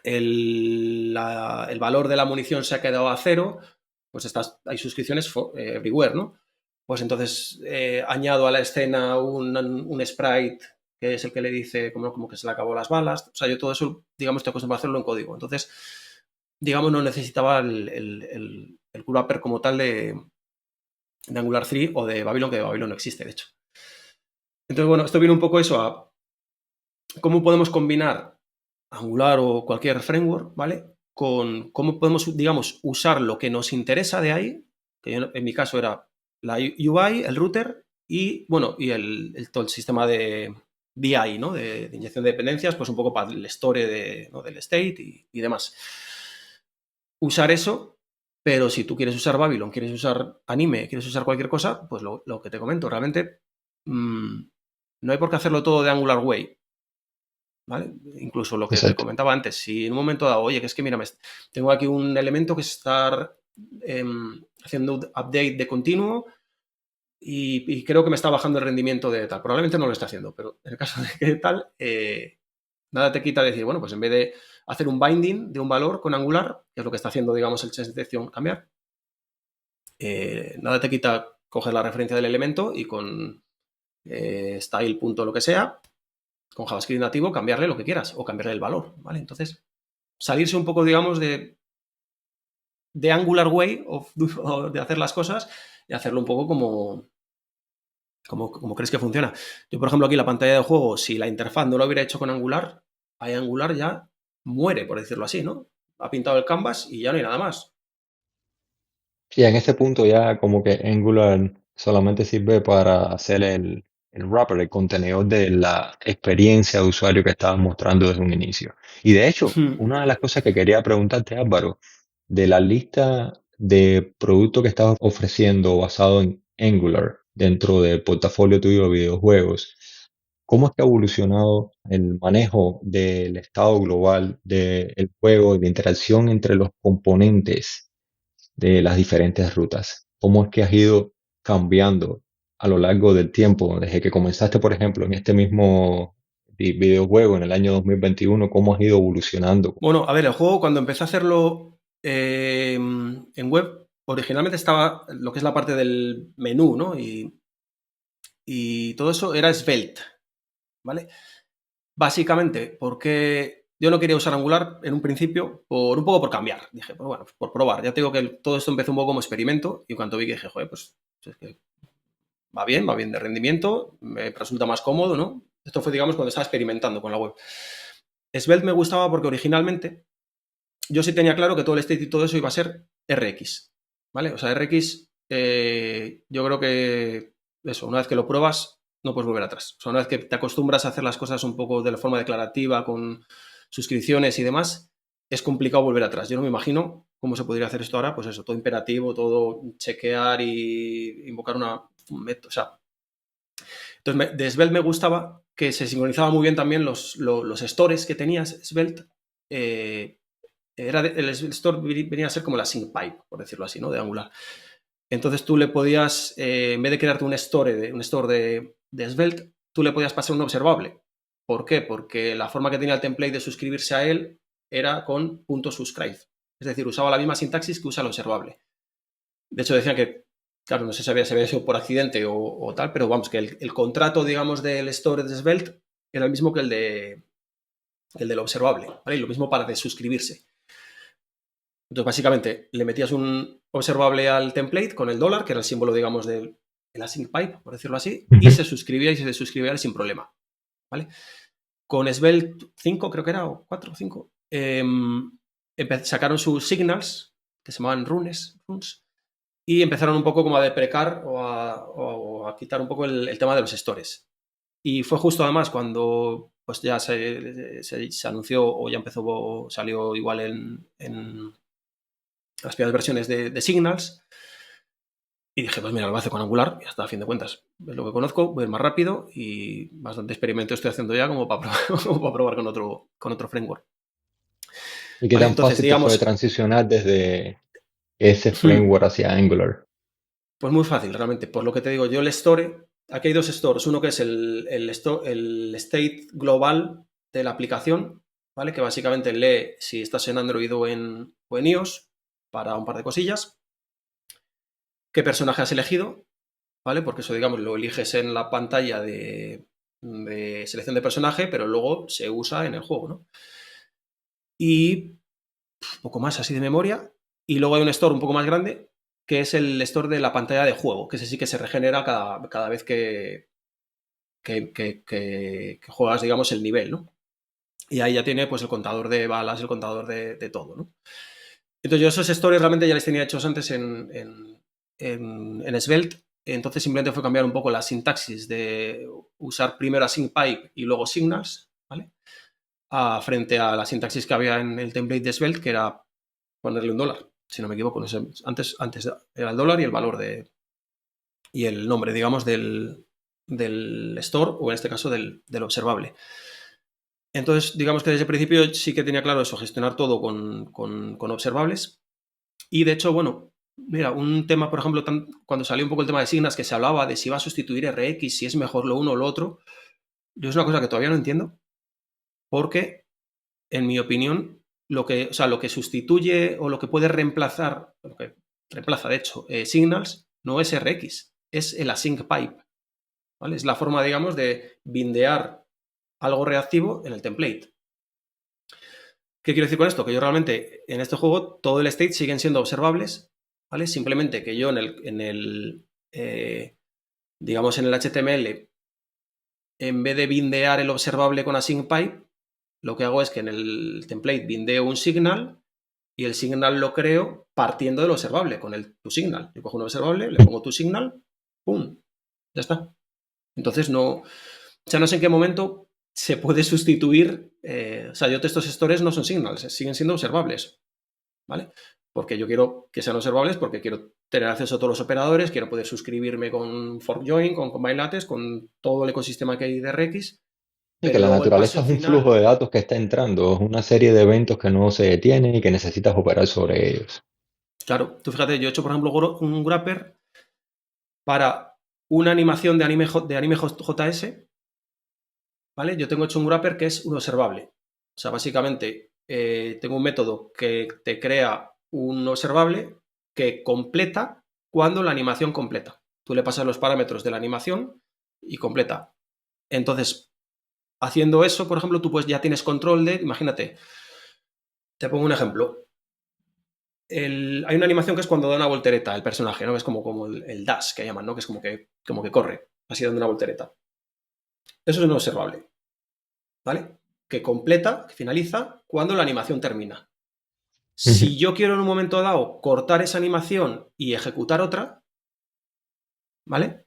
el valor de la munición se ha quedado a cero, pues hay suscripciones everywhere, ¿no? Pues entonces añado a la escena un sprite que es el que le dice como que se le acabó las balas. O sea, yo todo eso, digamos, estoy acostumbrado a hacerlo en código. Entonces, digamos, no necesitaba el wrapper como tal de Angular 3 o de Babylon, que de Babylon no existe, de hecho. Entonces, bueno, esto viene un poco eso a cómo podemos combinar Angular o cualquier framework, ¿vale? Con cómo podemos, digamos, usar lo que nos interesa de ahí, que en mi caso era la UI, el router y, bueno, y todo el sistema de BI, ¿no? De inyección de dependencias, pues un poco para el store ¿no? del state y demás. Usar eso, pero si tú quieres usar Babylon, quieres usar Anime, quieres usar cualquier cosa, pues lo que te comento, realmente no hay por qué hacerlo todo de Angular Way. ¿Vale? Incluso lo que te Exacto. comentaba antes, si en un momento dado, oye, que es que mira, tengo aquí un elemento que estar haciendo update de continuo y creo que me está bajando el rendimiento de tal. Probablemente no lo está haciendo, pero en el caso de que tal, nada te quita decir, bueno, pues en vez de hacer un binding de un valor con Angular, que es lo que está haciendo, digamos, el test de detección cambiar, nada te quita coger la referencia del elemento y con style punto lo que sea, con JavaScript nativo, cambiarle lo que quieras o cambiarle el valor, ¿vale? Entonces, salirse un poco, digamos, de Angular Way de hacer las cosas y hacerlo un poco como crees que funciona. Yo, por ejemplo, aquí la pantalla de juego, si la interfaz no lo hubiera hecho con Angular, ahí Angular ya muere, por decirlo así, ¿no? Ha pintado el canvas y ya no hay nada más. Y en este punto ya como que Angular solamente sirve para hacer el wrapper, el contenedor de la experiencia de usuario que estabas mostrando desde un inicio. Y de hecho, una de las cosas que quería preguntarte, Álvaro, de la lista de productos que estabas ofreciendo basado en Angular dentro del portafolio tuyo de videojuegos, ¿cómo es que ha evolucionado el manejo del estado global del juego y la interacción entre los componentes de las diferentes rutas? ¿Cómo es que has ido cambiando a lo largo del tiempo, desde que comenzaste, por ejemplo, en este mismo videojuego en el año 2021? ¿Cómo has ido evolucionando? Bueno, a ver, el juego cuando empecé a hacerlo en web, originalmente estaba lo que es la parte del menú, ¿no? Y todo eso era Svelte, ¿vale? Básicamente, porque yo no quería usar Angular en un principio, por un poco por cambiar. Dije, pues bueno, por probar. Ya te digo que todo esto empezó un poco como experimento y cuando vi que dije, joder, pues es que va bien de rendimiento, me resulta más cómodo, ¿no? Esto fue, digamos, cuando estaba experimentando con la web. Svelte me gustaba porque originalmente yo sí tenía claro que todo el state y todo eso iba a ser RX, ¿vale? O sea, RX, yo creo que eso, una vez que lo pruebas, no puedes volver atrás. O sea, una vez que te acostumbras a hacer las cosas un poco de la forma declarativa, con suscripciones y demás, es complicado volver atrás. Yo no me imagino cómo se podría hacer esto ahora, pues eso, todo imperativo, todo chequear y invocar o sea, entonces, de Svelte me gustaba que se sincronizaba muy bien también los stores que tenías Svelte. eh, el store venía a ser como la sync pipe, por decirlo así, ¿no? De Angular. Entonces tú le podías, en vez de crearte un store de Svelte, tú le podías pasar un observable. ¿Por qué? Porque la forma que tenía el template de suscribirse a él era con .subscribe. Es decir, usaba la misma sintaxis que usa el observable. De hecho, decían que, claro, no sé si había sido por accidente o tal, pero vamos, que el contrato, digamos, del store de Svelte era el mismo que el del observable, ¿vale? Y lo mismo para desuscribirse. Entonces, básicamente, le metías un observable al template con el dólar, que era el símbolo, digamos, del async pipe, por decirlo así, y Ujú. se suscribía y se desuscribía sin problema, ¿vale? Con Svelte 5, creo que era, o 4 o 5, sacaron sus signals, que se llamaban runes, y empezaron un poco como a deprecar o a quitar un poco el tema de los stores. Y fue justo además cuando pues ya se anunció o ya empezó, salió igual las primeras versiones de Signals. Y dije, pues mira, lo voy a hacer con Angular y hasta a fin de cuentas. Es lo que conozco, voy a ir más rápido y bastante experimento estoy haciendo ya como para probar, como para probar con otro framework. ¿Y qué Vale, tan entonces, fácil te fue digamos, transicionar desde ese framework hacia Angular? pues muy fácil realmente. Por lo que te digo, yo el store, aquí hay dos stores. Uno que es el state global de la aplicación, ¿vale? Que básicamente lee si estás en Android o en iOS para un par de cosillas. ¿Qué personaje has elegido? ¿Vale? Porque eso, digamos, lo eliges en la pantalla de selección de personaje, pero luego se usa en el juego, ¿no? Y poco más así de memoria. Y luego hay un store un poco más grande, que es el store de la pantalla de juego, que ese sí que se regenera cada vez que juegas, digamos, el nivel, ¿no? Y ahí ya tiene pues el contador de balas, el contador de todo, ¿no? Entonces yo esos stores realmente ya les tenía hechos antes en Svelte, entonces simplemente fue cambiar un poco la sintaxis de usar primero async pipe y luego signals, ¿vale? Frente a la sintaxis que había en el template de Svelte, que era ponerle un dólar, si no me equivoco. No sé, antes era el dólar y el valor y el nombre, digamos, del store o en este caso del observable. Entonces, digamos que desde el principio sí que tenía claro eso, gestionar todo con observables. Y de hecho, bueno, mira, un tema, por ejemplo, cuando salió un poco el tema de Signas, que se hablaba de si va a sustituir RX, si es mejor lo uno o lo otro, yo es una cosa que todavía no entiendo, porque, en mi opinión, lo que sustituye o lo que puede reemplazar, lo que reemplaza, de hecho, Signals, no es RX, es el async pipe, ¿vale? Es la forma, digamos, de bindear algo reactivo en el template. ¿Qué quiero decir con esto? Que yo realmente en este juego todo el state siguen siendo observables, ¿vale? Simplemente que yo digamos en el HTML, en vez de bindear el observable con async pipe, lo que hago es que en el template bindeo un signal y el signal lo creo partiendo del observable, con el tu signal. Yo cojo un observable, le pongo tu signal, ¡pum! Ya está. Entonces no sé en qué momento se puede sustituir, o sea, yo estos stores no son signals, siguen siendo observables, ¿vale? Porque yo quiero que sean observables porque quiero tener acceso a todos los operadores, quiero poder suscribirme con forkjoin, con combine con todo el ecosistema que hay de RX, Y que pero la luego el naturaleza paso es un flujo final, de datos que está entrando, es una serie de eventos que no se detienen y que necesitas operar sobre ellos. claro, tú fíjate, yo he hecho, por ejemplo, un wrapper para una animación de anime JS, ¿vale? Yo tengo hecho un wrapper que es un observable. O sea, básicamente tengo un método que te crea un observable que completa cuando la animación completa. Tú le pasas los parámetros de la animación y completa. Entonces, haciendo eso, por ejemplo, tú pues ya tienes control de, imagínate, te pongo un ejemplo. Hay una animación que es cuando da una voltereta el personaje, ¿no? Es como el dash que llaman, ¿no? Que es como que corre, así dando una voltereta. Eso es un observable, ¿vale? Que completa, que finaliza cuando la animación termina. Ujú. Si yo quiero en un momento dado cortar esa animación y ejecutar otra, ¿vale?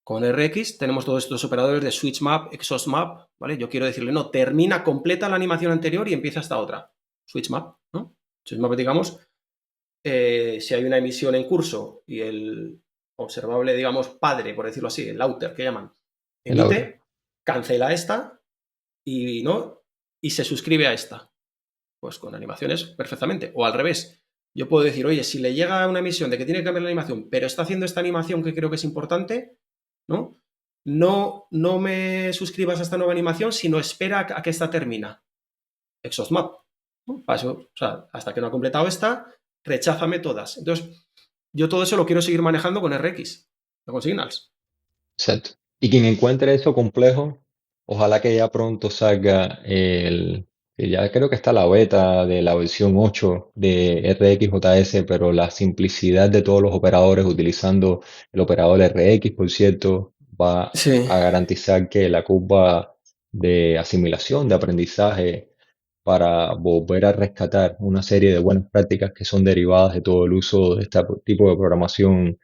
Con RX tenemos todos estos operadores de switch map, exhaust map, ¿vale? Yo quiero decirle, no, termina, completa la animación anterior y empieza esta otra. Switch map, ¿no? Switch map, digamos, si hay una emisión en curso y el observable, digamos, padre, por decirlo así, el outer que llaman, El auto. emite, cancela esta y no, y se suscribe a esta. Pues con animaciones perfectamente. O al revés, yo puedo decir, oye, si le llega una emisión de que tiene que cambiar la animación, pero está haciendo esta animación que creo que es importante, ¿no? No me suscribas a esta nueva animación, sino espera a que esta termina. Exhaust map. ¿No? Paso, o sea, hasta que no ha completado esta, recházame todas. Entonces, yo todo eso lo quiero seguir manejando con RX, no con Signals. Exacto. Y quien encuentre eso complejo, ojalá que ya pronto salga que ya creo que está la beta de la versión 8 de RxJS, pero la simplicidad de todos los operadores utilizando el operador RX, por cierto, va Sí. a garantizar que la curva de asimilación, de aprendizaje, para volver a rescatar una serie de buenas prácticas que son derivadas de todo el uso de este tipo de programación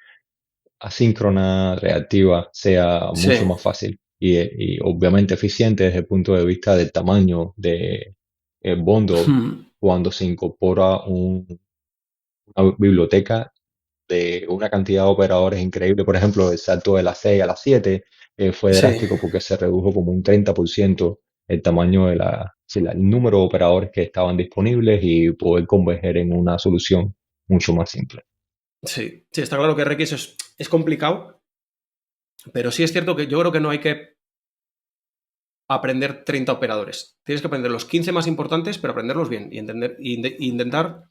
asíncrona, reactiva, sea mucho Sí. más fácil y obviamente eficiente desde el punto de vista del tamaño de el bundle Hmm. cuando se incorpora una biblioteca de una cantidad de operadores increíble. Por ejemplo, el salto de la 6 a la 7 fue Sí, drástico porque se redujo como un 30% el tamaño de sí, el número de operadores que estaban disponibles y poder converger en una solución mucho más simple. sí, sí, está claro que RX es complicado, pero sí es cierto que yo creo que no hay que aprender 30 operadores. Tienes que aprender los 15 más importantes, pero aprenderlos bien y entender, intentar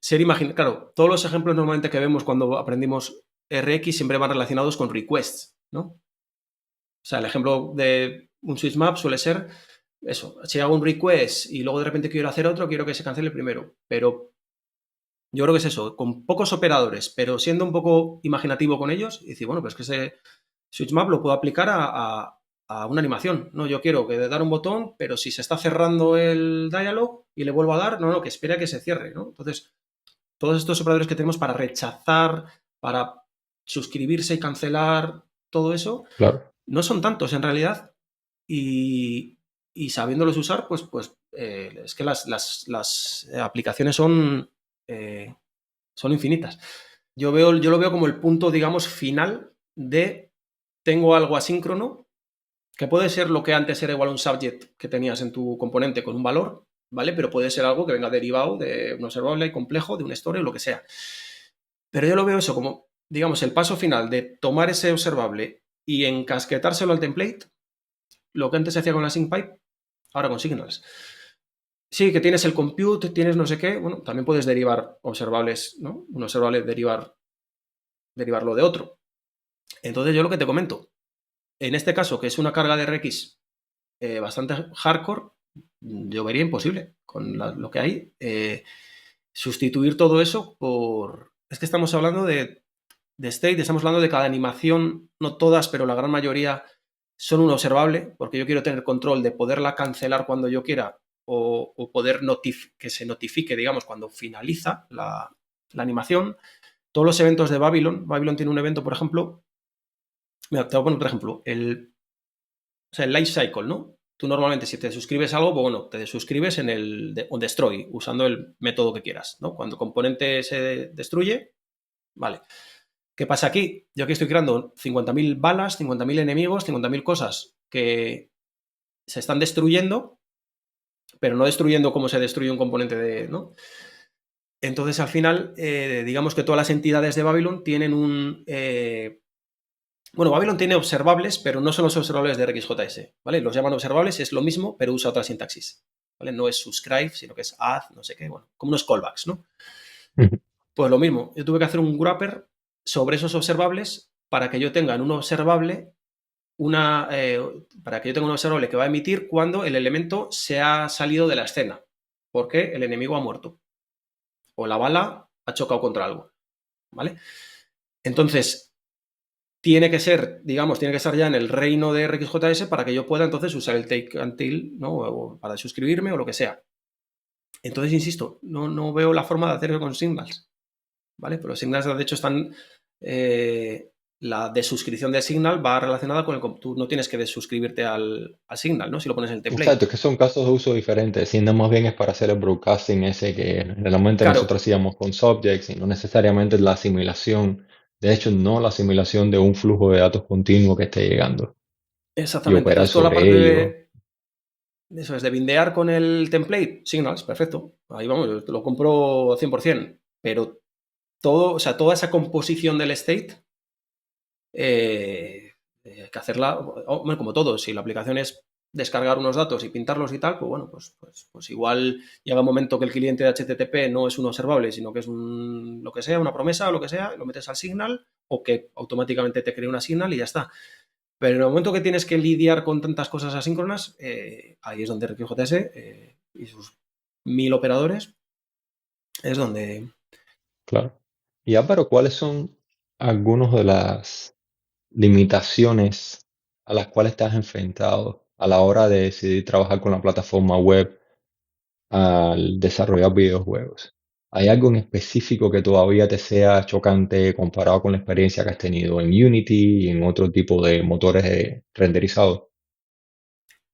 ser imaginario. Claro, todos los ejemplos normalmente que vemos cuando aprendimos RX siempre van relacionados con requests, ¿no? O sea, el ejemplo de un switch map suele ser eso. Si hago un request y luego de repente quiero hacer otro, quiero que se cancele primero. Pero yo creo que es eso, con pocos operadores, pero siendo un poco imaginativo con ellos y decir, bueno, pues que ese switch map lo puedo aplicar a una animación. No, yo quiero que dar un botón, pero si se está cerrando el dialog y le vuelvo a dar, no, que espera que se cierre, ¿no? Entonces, todos estos operadores que tenemos para rechazar, para suscribirse y cancelar, todo eso, Claro, no son tantos en realidad y sabiéndolos usar, es que las aplicaciones eh, son infinitas. Yo lo veo como el punto, digamos, final de tengo algo asíncrono, que puede ser lo que antes era igual a un subject que tenías en tu componente con un valor, ¿vale? Pero puede ser algo que venga derivado de un observable complejo, de una historia o lo que sea. Pero yo lo veo eso como, digamos, el paso final de tomar ese observable y encasquetárselo al template, lo que antes se hacía con la sync pipe, ahora con signals. Sí, que tienes el compute, tienes no sé qué, bueno, también puedes derivar observables, ¿no? Un observable derivarlo de otro. Entonces yo lo que te comento, en este caso, que es una carga de RX bastante hardcore, yo vería imposible con lo que hay. Sustituir todo eso por... Es que estamos hablando de state, estamos hablando de cada animación, no todas, pero la gran mayoría son un observable, porque yo quiero tener control de poderla cancelar cuando yo quiera o poder que se notifique, digamos, cuando finaliza la animación. Todos los eventos de Babylon tiene un evento, por ejemplo, mira, te voy a poner otro ejemplo, o sea, el life cycle, ¿no? Tú normalmente si te suscribes a algo, pues bueno, te suscribes en el on destroy, usando el método que quieras, ¿no? Cuando el componente se destruye, vale. ¿Qué pasa aquí? Yo aquí estoy creando 50.000 balas, 50.000 enemigos, 50.000 cosas que se están destruyendo, pero no destruyendo como se destruye un componente de, ¿no? Entonces, al final, digamos que todas las entidades de Babylon tienen bueno, Babylon tiene observables, pero no son los observables de RxJS, ¿vale? Los llaman observables, es lo mismo, pero usa otra sintaxis, ¿vale? No es subscribe, sino que es add, no sé qué, bueno, como unos callbacks, ¿no? Pues lo mismo, yo tuve que hacer un wrapper sobre esos observables para que yo tenga en un observable para que yo tenga un observable que va a emitir cuando el elemento se ha salido de la escena, porque el enemigo ha muerto o la bala ha chocado contra algo, ¿vale? Entonces, tiene que ser, digamos, tiene que estar ya en el reino de RxJS para que yo pueda entonces usar el take until, ¿no? O para suscribirme o lo que sea. Entonces, insisto, no veo la forma de hacerlo con Signals, ¿vale? Pero los Signals, de hecho, están... la desuscripción de Signal va relacionada con el... Tú no tienes que desuscribirte al Signal, ¿no? Si lo pones en el template. exacto, es que son casos de uso diferentes. Siendo más bien es para hacer el broadcasting ese que realmente Claro, nosotros hacíamos con subjects y no necesariamente la asimilación. De hecho, no la asimilación de un flujo de datos continuo que esté llegando y exactamente. operar Entonces, toda la sobre parte ello. eso es de bindear con el template, Signals, perfecto. Ahí vamos, yo te lo compro 100%. Pero todo, o sea, toda esa composición del state hay que hacerla, bueno, como todo, si la aplicación es descargar unos datos y pintarlos y tal, pues bueno, pues igual llega un momento que el cliente de HTTP no es un observable, sino que es lo que sea, una promesa o lo que sea, lo metes al signal o que automáticamente te cree una signal y ya está. Pero en el momento que tienes que lidiar con tantas cosas asíncronas, ahí es donde RxJS y sus 1000 operadores es donde... Claro. Y Álvaro, ¿cuáles son algunas de las limitaciones a las cuales te has enfrentado a la hora de decidir trabajar con la plataforma web al desarrollar videojuegos? ¿Hay algo en específico que todavía te sea chocante comparado con la experiencia que has tenido en Unity y en otro tipo de motores de renderizado?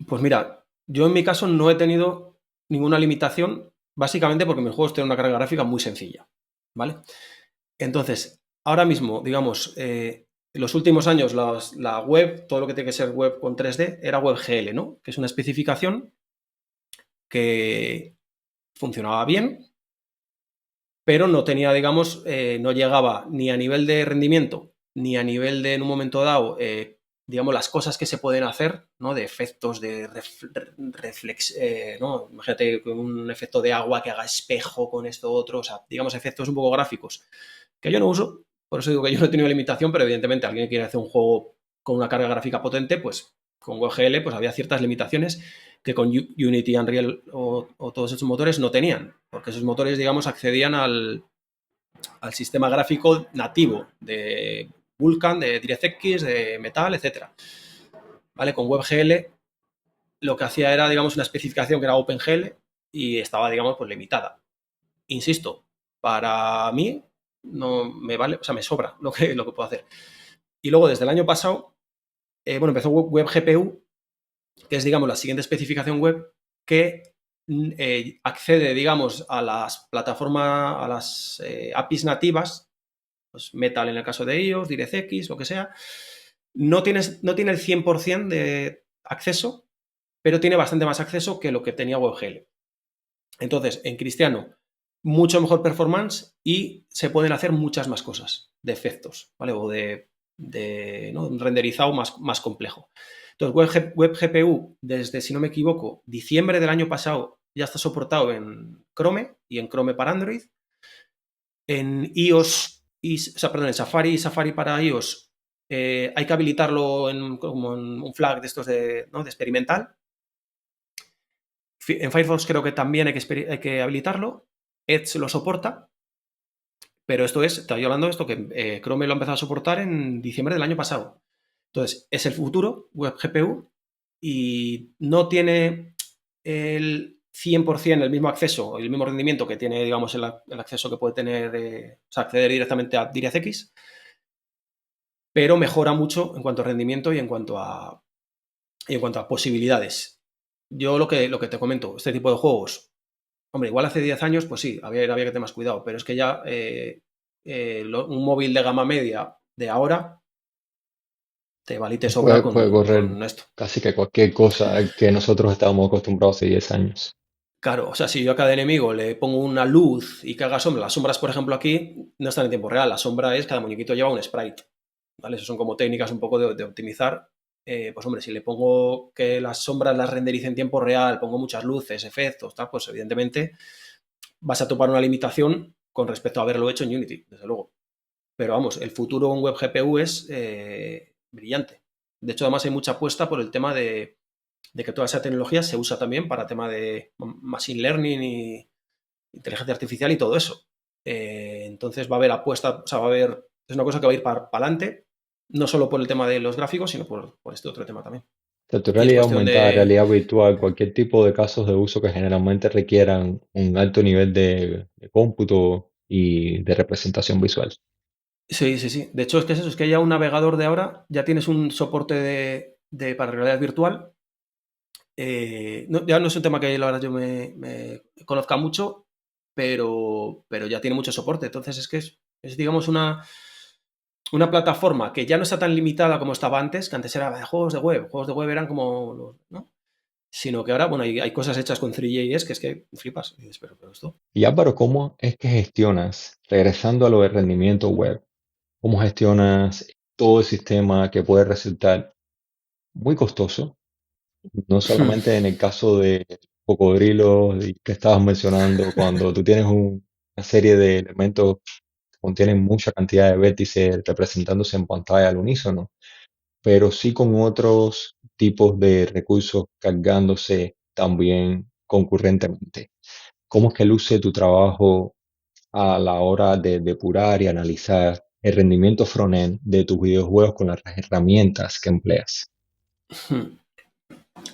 Pues mira, yo en mi caso no he tenido ninguna limitación, básicamente porque mis juegos tienen una carga gráfica muy sencilla, ¿vale? Entonces, ahora mismo, digamos, en los últimos años la web, todo lo que tiene que ser web con 3D, era WebGL, ¿no? Que es una especificación que funcionaba bien, pero no tenía, digamos, no llegaba ni a nivel de rendimiento, ni a nivel de, en un momento dado, digamos, las cosas que se pueden hacer, ¿no? De efectos de reflex, ¿no? Imagínate un efecto de agua que haga espejo con esto otro, o sea, digamos, efectos un poco gráficos que yo no uso, por eso digo que yo no he tenido limitación, pero evidentemente alguien que quiere hacer un juego con una carga gráfica potente, pues con WebGL pues había ciertas limitaciones que con Unity, Unreal o todos esos motores no tenían, porque esos motores, digamos, accedían al sistema gráfico nativo de Vulkan, de DirectX, de Metal, etcétera. ¿Vale? Con WebGL lo que hacía era, digamos, una especificación que era OpenGL y estaba, digamos, pues limitada. Insisto, para mí no me vale, o sea, me sobra lo que puedo hacer. Y luego, desde el año pasado, bueno, empezó WebGPU, que es, digamos, la siguiente especificación web que accede, digamos, a las plataformas, a las APIs nativas, pues Metal en el caso de iOS, DirectX, lo que sea. No tiene el 100% de acceso, pero tiene bastante más acceso que lo que tenía WebGL. Entonces, en Cristiano, mucho mejor performance y se pueden hacer muchas más cosas de efectos, ¿vale? O de ¿no? Un renderizado más complejo. Entonces, WebGPU, desde, si no me equivoco, diciembre del año pasado, ya está soportado en Chrome y en Chrome para Android. En iOS, o sea, perdón, en Safari y Safari para iOS hay que habilitarlo como en un flag de estos ¿no? de experimental. En Firefox creo que también hay que habilitarlo. Edge lo soporta, pero esto estoy hablando de esto que Chrome lo ha empezado a soportar en diciembre del año pasado. Entonces, es el futuro, WebGPU, y no tiene el 100% el mismo acceso, el mismo rendimiento que tiene, digamos, el acceso que puede tener, o sea, acceder directamente a DirectX, pero mejora mucho en cuanto a rendimiento y en cuanto a posibilidades. Yo lo que te comento, este tipo de juegos, hombre, igual hace 10 años, pues sí, había que tener más cuidado, pero es que ya un móvil de gama media de ahora te vale y te sobra Puede correr con esto. casi que cualquier cosa que nosotros estábamos acostumbrados hace 10 años. Claro, o sea, si yo a cada enemigo le pongo una luz y que haga sombra, las sombras, por ejemplo, aquí no están en tiempo real, la sombra es, cada muñequito lleva un sprite, ¿vale? Eso son como técnicas un poco de optimizar. Pues hombre, si le pongo que las sombras las renderice en tiempo real, pongo muchas luces, efectos, tal, pues evidentemente vas a topar una limitación con respecto a haberlo hecho en Unity, desde luego. Pero vamos, el futuro en WebGPU es brillante. De hecho, además hay mucha apuesta por el tema de que toda esa tecnología se usa también para tema de machine learning y inteligencia artificial y todo eso. Entonces va a haber apuesta, o sea, va a haber, es una cosa que va a ir para adelante, no solo por el tema de los gráficos, sino por este otro tema también. Tanto Y es realidad cuestión aumentada, de, realidad virtual, cualquier tipo de casos de uso que generalmente requieran un alto nivel de cómputo y de representación visual. sí, sí, sí. De hecho, es que es eso, es que ya un navegador de ahora ya tienes un soporte para realidad virtual. Ya no es un tema que la verdad yo me conozca mucho, pero ya tiene mucho soporte. Entonces es que es digamos, una plataforma que ya no está tan limitada como estaba antes, que antes era de juegos de web. Juegos de web eran como, ¿no? Sino que ahora, bueno, hay cosas hechas con 3JS que es que flipas. Y dices, pero esto. Y Álvaro, ¿cómo es que gestionas, regresando a lo de rendimiento web, cómo gestionas todo el sistema que puede resultar muy costoso? No solamente en el caso de cocodrilos que estabas mencionando, cuando tú tienes una serie de elementos que contienen mucha cantidad de vértices representándose en pantalla al unísono, pero sí con otros tipos de recursos cargándose también concurrentemente. ¿Cómo es que luce tu trabajo a la hora de depurar y analizar el rendimiento frontend de tus videojuegos con las herramientas que empleas?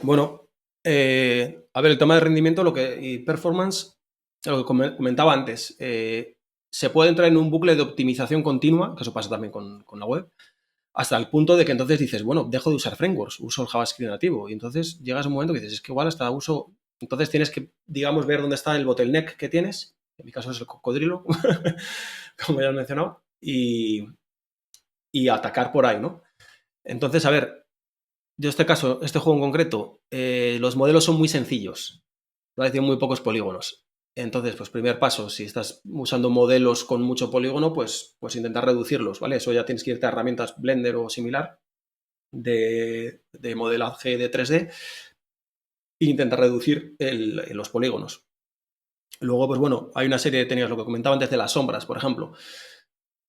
Bueno, a ver, el tema de rendimiento y performance, lo que comentaba antes, se puede entrar en un bucle de optimización continua, que eso pasa también con la web, hasta el punto de que entonces dices, bueno, dejo de usar frameworks, uso el JavaScript nativo. Y entonces llegas a un momento que dices, es que igual hasta uso Entonces tienes que, digamos, ver dónde está el bottleneck que tienes, en mi caso es el cocodrilo, como ya he mencionado, y atacar por ahí, ¿no? Entonces, a ver, yo este caso, este juego en concreto, los modelos son muy sencillos, ¿vale? Tienen muy pocos polígonos. Entonces, pues primer paso, si estás usando modelos con mucho polígono, pues intentar reducirlos, ¿vale? Eso ya tienes que irte a herramientas Blender o similar de modelaje de 3D e intentar reducir los polígonos. Luego, pues bueno, hay una serie de técnicas, lo que comentaba antes de las sombras, por ejemplo.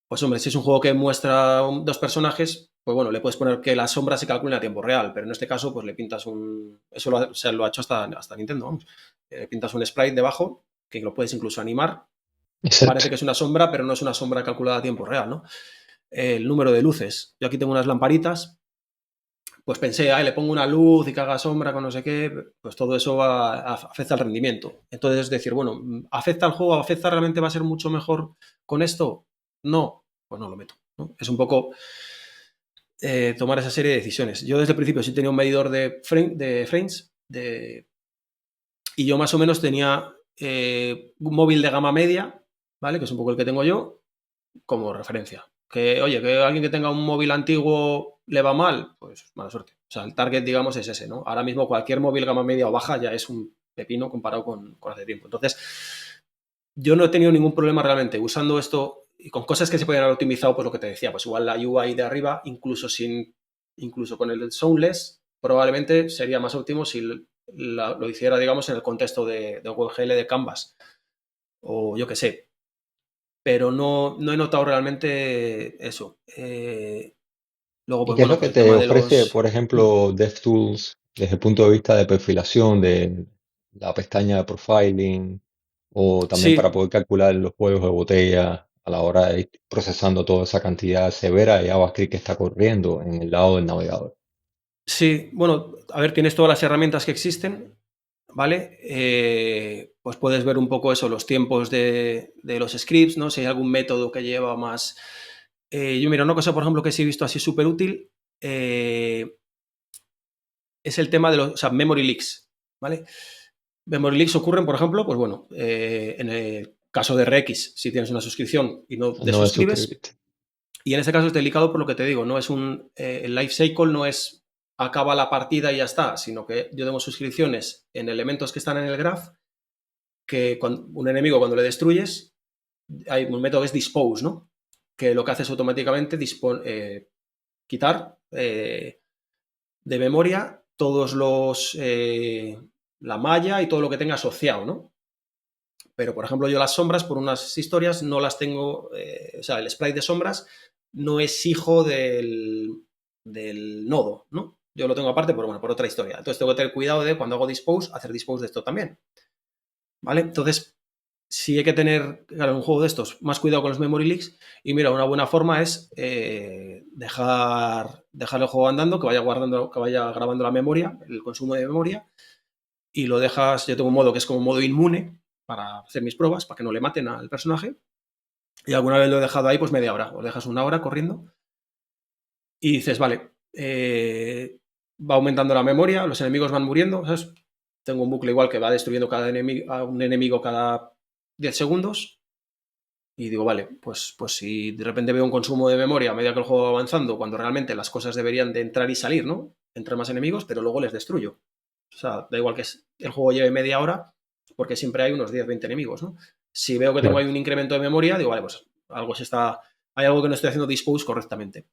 Pues hombre, si es un juego que muestra dos personajes, pues bueno, le puedes poner que las sombras se calculen a tiempo real, pero en este caso, pues le pintas un... Eso lo ha hecho hasta Nintendo, vamos. Le pintas un sprite debajo, que lo puedes incluso animar. Exacto. Parece que es una sombra, pero no es una sombra calculada a tiempo real, ¿no? El número de luces. Yo aquí tengo unas lamparitas, pues pensé, le pongo una luz y que haga sombra con no sé qué, pues todo eso afecta al rendimiento. Entonces, es decir, bueno, ¿afecta al juego? ¿Afecta realmente? ¿Va a ser mucho mejor con esto? No, pues no lo meto, ¿no? Es un poco tomar esa serie de decisiones. Yo desde el principio sí tenía un medidor de frames y yo más o menos tenía un móvil de gama media, ¿vale? Que es un poco el que tengo yo, como referencia. Que, oye, que alguien que tenga un móvil antiguo le va mal, pues mala suerte. O sea, el target, digamos, es ese, ¿no? Ahora mismo cualquier móvil gama media o baja ya es un pepino comparado con hace tiempo. Entonces, yo no he tenido ningún problema realmente usando esto y con cosas que se pueden haber optimizado, pues lo que te decía, pues igual la UI de arriba, incluso con el Soundless, probablemente sería más óptimo si lo hiciera, digamos, en el contexto de WebGL de Canvas o yo qué sé, pero no he notado realmente eso. Luego, ¿Y pues qué es bueno, lo por que el te tema de ofrece, los... por ejemplo, DevTools desde el punto de vista de perfilación de la pestaña de profiling o también para Sí, poder calcular los juegos de botella a la hora de ir procesando toda esa cantidad severa de JavaScript que está corriendo en el lado del navegador? sí, bueno, a ver, tienes todas las herramientas que existen, ¿vale? Pues puedes ver un poco eso, los tiempos de los scripts, ¿no? Si hay algún método que lleva más... yo, mira, una cosa, por ejemplo, que sí he visto así súper útil es el tema de los, o sea, memory leaks, ¿vale? Memory leaks ocurren, por ejemplo, pues bueno, en el caso de RX, si tienes una suscripción y no No es desuscribes, suscribirte. y en este caso es delicado por lo que te digo, no es el life cycle no es acaba la partida y ya está, sino que yo tengo suscripciones en elementos que están en el graph, que un enemigo cuando le destruyes, hay un método que es dispose, ¿no? Que lo que hace es automáticamente quitar de memoria todos la malla y todo lo que tenga asociado, ¿no? Pero, por ejemplo, yo las sombras, por unas historias, no las tengo, o sea, el sprite de sombras no es hijo del nodo, ¿no? Yo lo tengo aparte, pero bueno, por otra historia. Entonces tengo que tener cuidado de cuando hago dispose, hacer dispose de esto también, ¿vale? Entonces, sí hay que tener, claro, en un juego de estos, más cuidado con los memory leaks. Y mira, una buena forma es dejar el juego andando, que vaya guardando, que vaya grabando la memoria, el consumo de memoria, y lo dejas, yo tengo un modo que es como modo inmune para hacer mis pruebas, para que no le maten al personaje. Y alguna vez lo he dejado ahí, pues media hora. O dejas una hora corriendo y dices, vale, va aumentando la memoria, los enemigos van muriendo, ¿sabes? Tengo un bucle igual que va destruyendo a un enemigo cada 10 segundos. Y digo, vale, pues si de repente veo un consumo de memoria a medida que el juego va avanzando, cuando realmente las cosas deberían de entrar y salir, ¿no? Entran más enemigos, pero luego les destruyo. O sea, da igual que el juego lleve media hora, porque siempre hay unos 10 20 enemigos, ¿no? Si veo que tengo Claro. ahí un incremento de memoria, digo, vale, pues hay algo que no estoy haciendo dispose correctamente.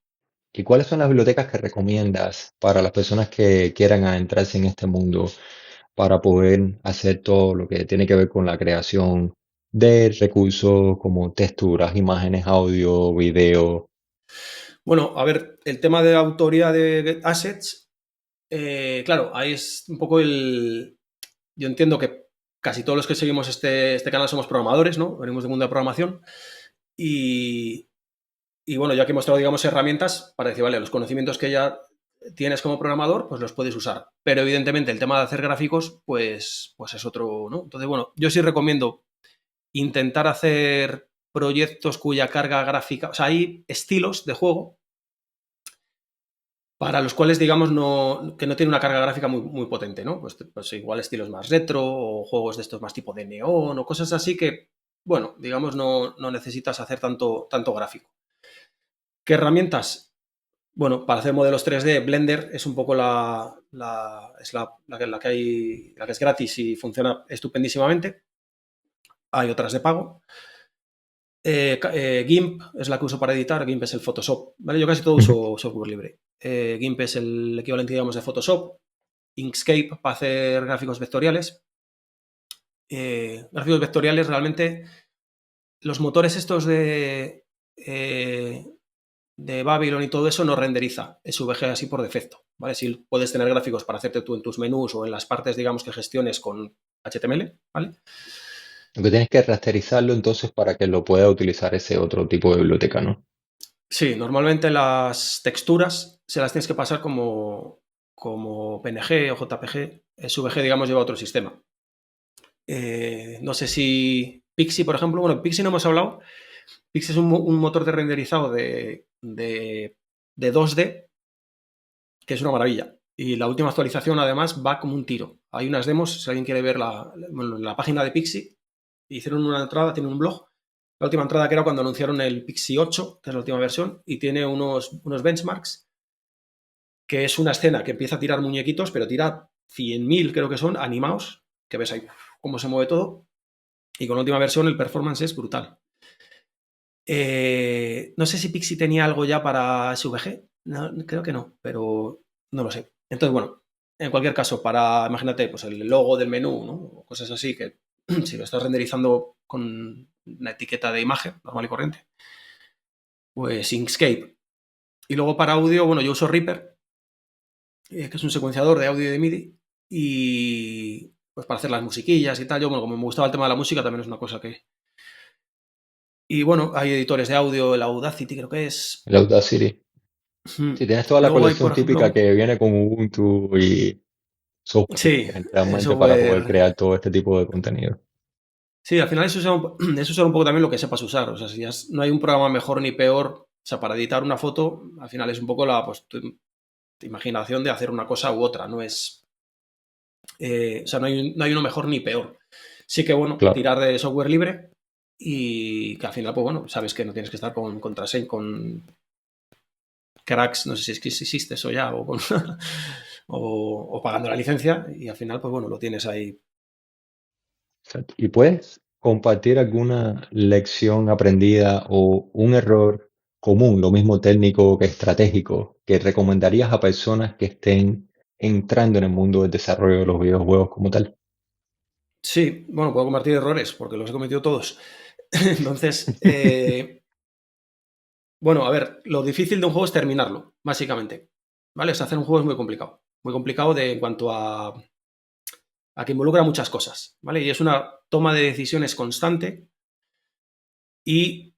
¿Y cuáles son las bibliotecas que recomiendas para las personas que quieran adentrarse en este mundo para poder hacer todo lo que tiene que ver con la creación de recursos como texturas, imágenes, audio, video? Bueno, a ver, el tema de autoría de assets, claro, ahí es un poco Yo entiendo que casi todos los que seguimos este canal somos programadores, ¿no? Venimos del mundo de programación y, y bueno, ya que he mostrado, digamos, herramientas para decir, vale, los conocimientos que ya tienes como programador, pues los puedes usar. Pero evidentemente el tema de hacer gráficos, pues es otro, ¿no? Entonces, bueno, yo sí recomiendo intentar hacer proyectos cuya carga gráfica, o sea, hay estilos de juego para los cuales, digamos, que no tiene una carga gráfica muy potente, ¿no? Pues igual estilos más retro o juegos de estos más tipo de neón o cosas así que, bueno, digamos, no necesitas hacer tanto gráfico. ¿Qué herramientas? Bueno, para hacer modelos 3D, Blender es un poco la que hay, la que es gratis y funciona estupendísimamente. Hay otras de pago. GIMP es la que uso para editar. GIMP es el Photoshop, ¿vale? Yo casi todo Ujú. uso software libre. GIMP es el equivalente, digamos, de Photoshop. Inkscape para hacer gráficos vectoriales. Gráficos vectoriales realmente, los motores estos de Babylon y todo eso no renderiza SVG así por defecto, ¿vale? Si puedes tener gráficos para hacerte tú en tus menús o en las partes, digamos, que gestiones con HTML, ¿vale? Lo que tienes que rasterizarlo entonces para que lo pueda utilizar ese otro tipo de biblioteca, ¿no? Sí, normalmente las texturas se las tienes que pasar como PNG o JPG. SVG, digamos, lleva otro sistema. No sé si Pixie, por ejemplo, bueno, Pixie no hemos hablado. Pixie es un motor de renderizado de 2D que es una maravilla. Y la última actualización, además, va como un tiro. Hay unas demos, si alguien quiere ver la página de Pixie, hicieron una entrada, tiene un blog. La última entrada que era cuando anunciaron el Pixie 8, que es la última versión, y tiene unos benchmarks, que es una escena que empieza a tirar muñequitos, pero tira 100.000, creo que son, animados, que ves ahí cómo se mueve todo. Y con la última versión el performance es brutal. No sé si Pixie tenía algo ya para SVG, no, creo que no, pero no lo sé. Entonces, bueno, en cualquier caso, imagínate, pues el logo del menú, ¿no? O cosas así, que si lo estás renderizando con una etiqueta de imagen normal y corriente, pues Inkscape. Y luego para audio, bueno, yo uso Reaper, que es un secuenciador de audio y de MIDI, y pues para hacer las musiquillas y tal, yo, bueno, como me gustaba el tema de la música, también es una cosa que... Y bueno, hay editores de audio, el Audacity creo que es. El Audacity. Si tienes toda la Luego hay, colección por típica ejemplo, que viene con Ubuntu y software sí, el realmente para poder software. crear todo este tipo de contenido. Sí, al final es usar un poco también lo que sepas usar. O sea, si no hay un programa mejor ni peor, o sea, para editar una foto, al final es un poco pues, tu imaginación de hacer una cosa u otra. No es. O sea, no hay uno mejor ni peor. Sí que, bueno, Claro. tirar de software libre y que al final, pues bueno, sabes que no tienes que estar con contraseña, con cracks, no sé si es que existe eso ya, o pagando la licencia, y al final, pues bueno, lo tienes ahí. Exacto. ¿Y puedes compartir alguna lección aprendida o un error común, lo mismo técnico que estratégico, que recomendarías a personas que estén entrando en el mundo del desarrollo de los videojuegos como tal? Sí, bueno, puedo compartir errores porque los he cometido todos. Entonces, bueno, a ver, lo difícil de un juego es terminarlo, básicamente. ¿Vale? O sea, hacer un juego es muy complicado. Muy complicado en cuanto a que involucra muchas cosas, ¿vale? Y es una toma de decisiones constante y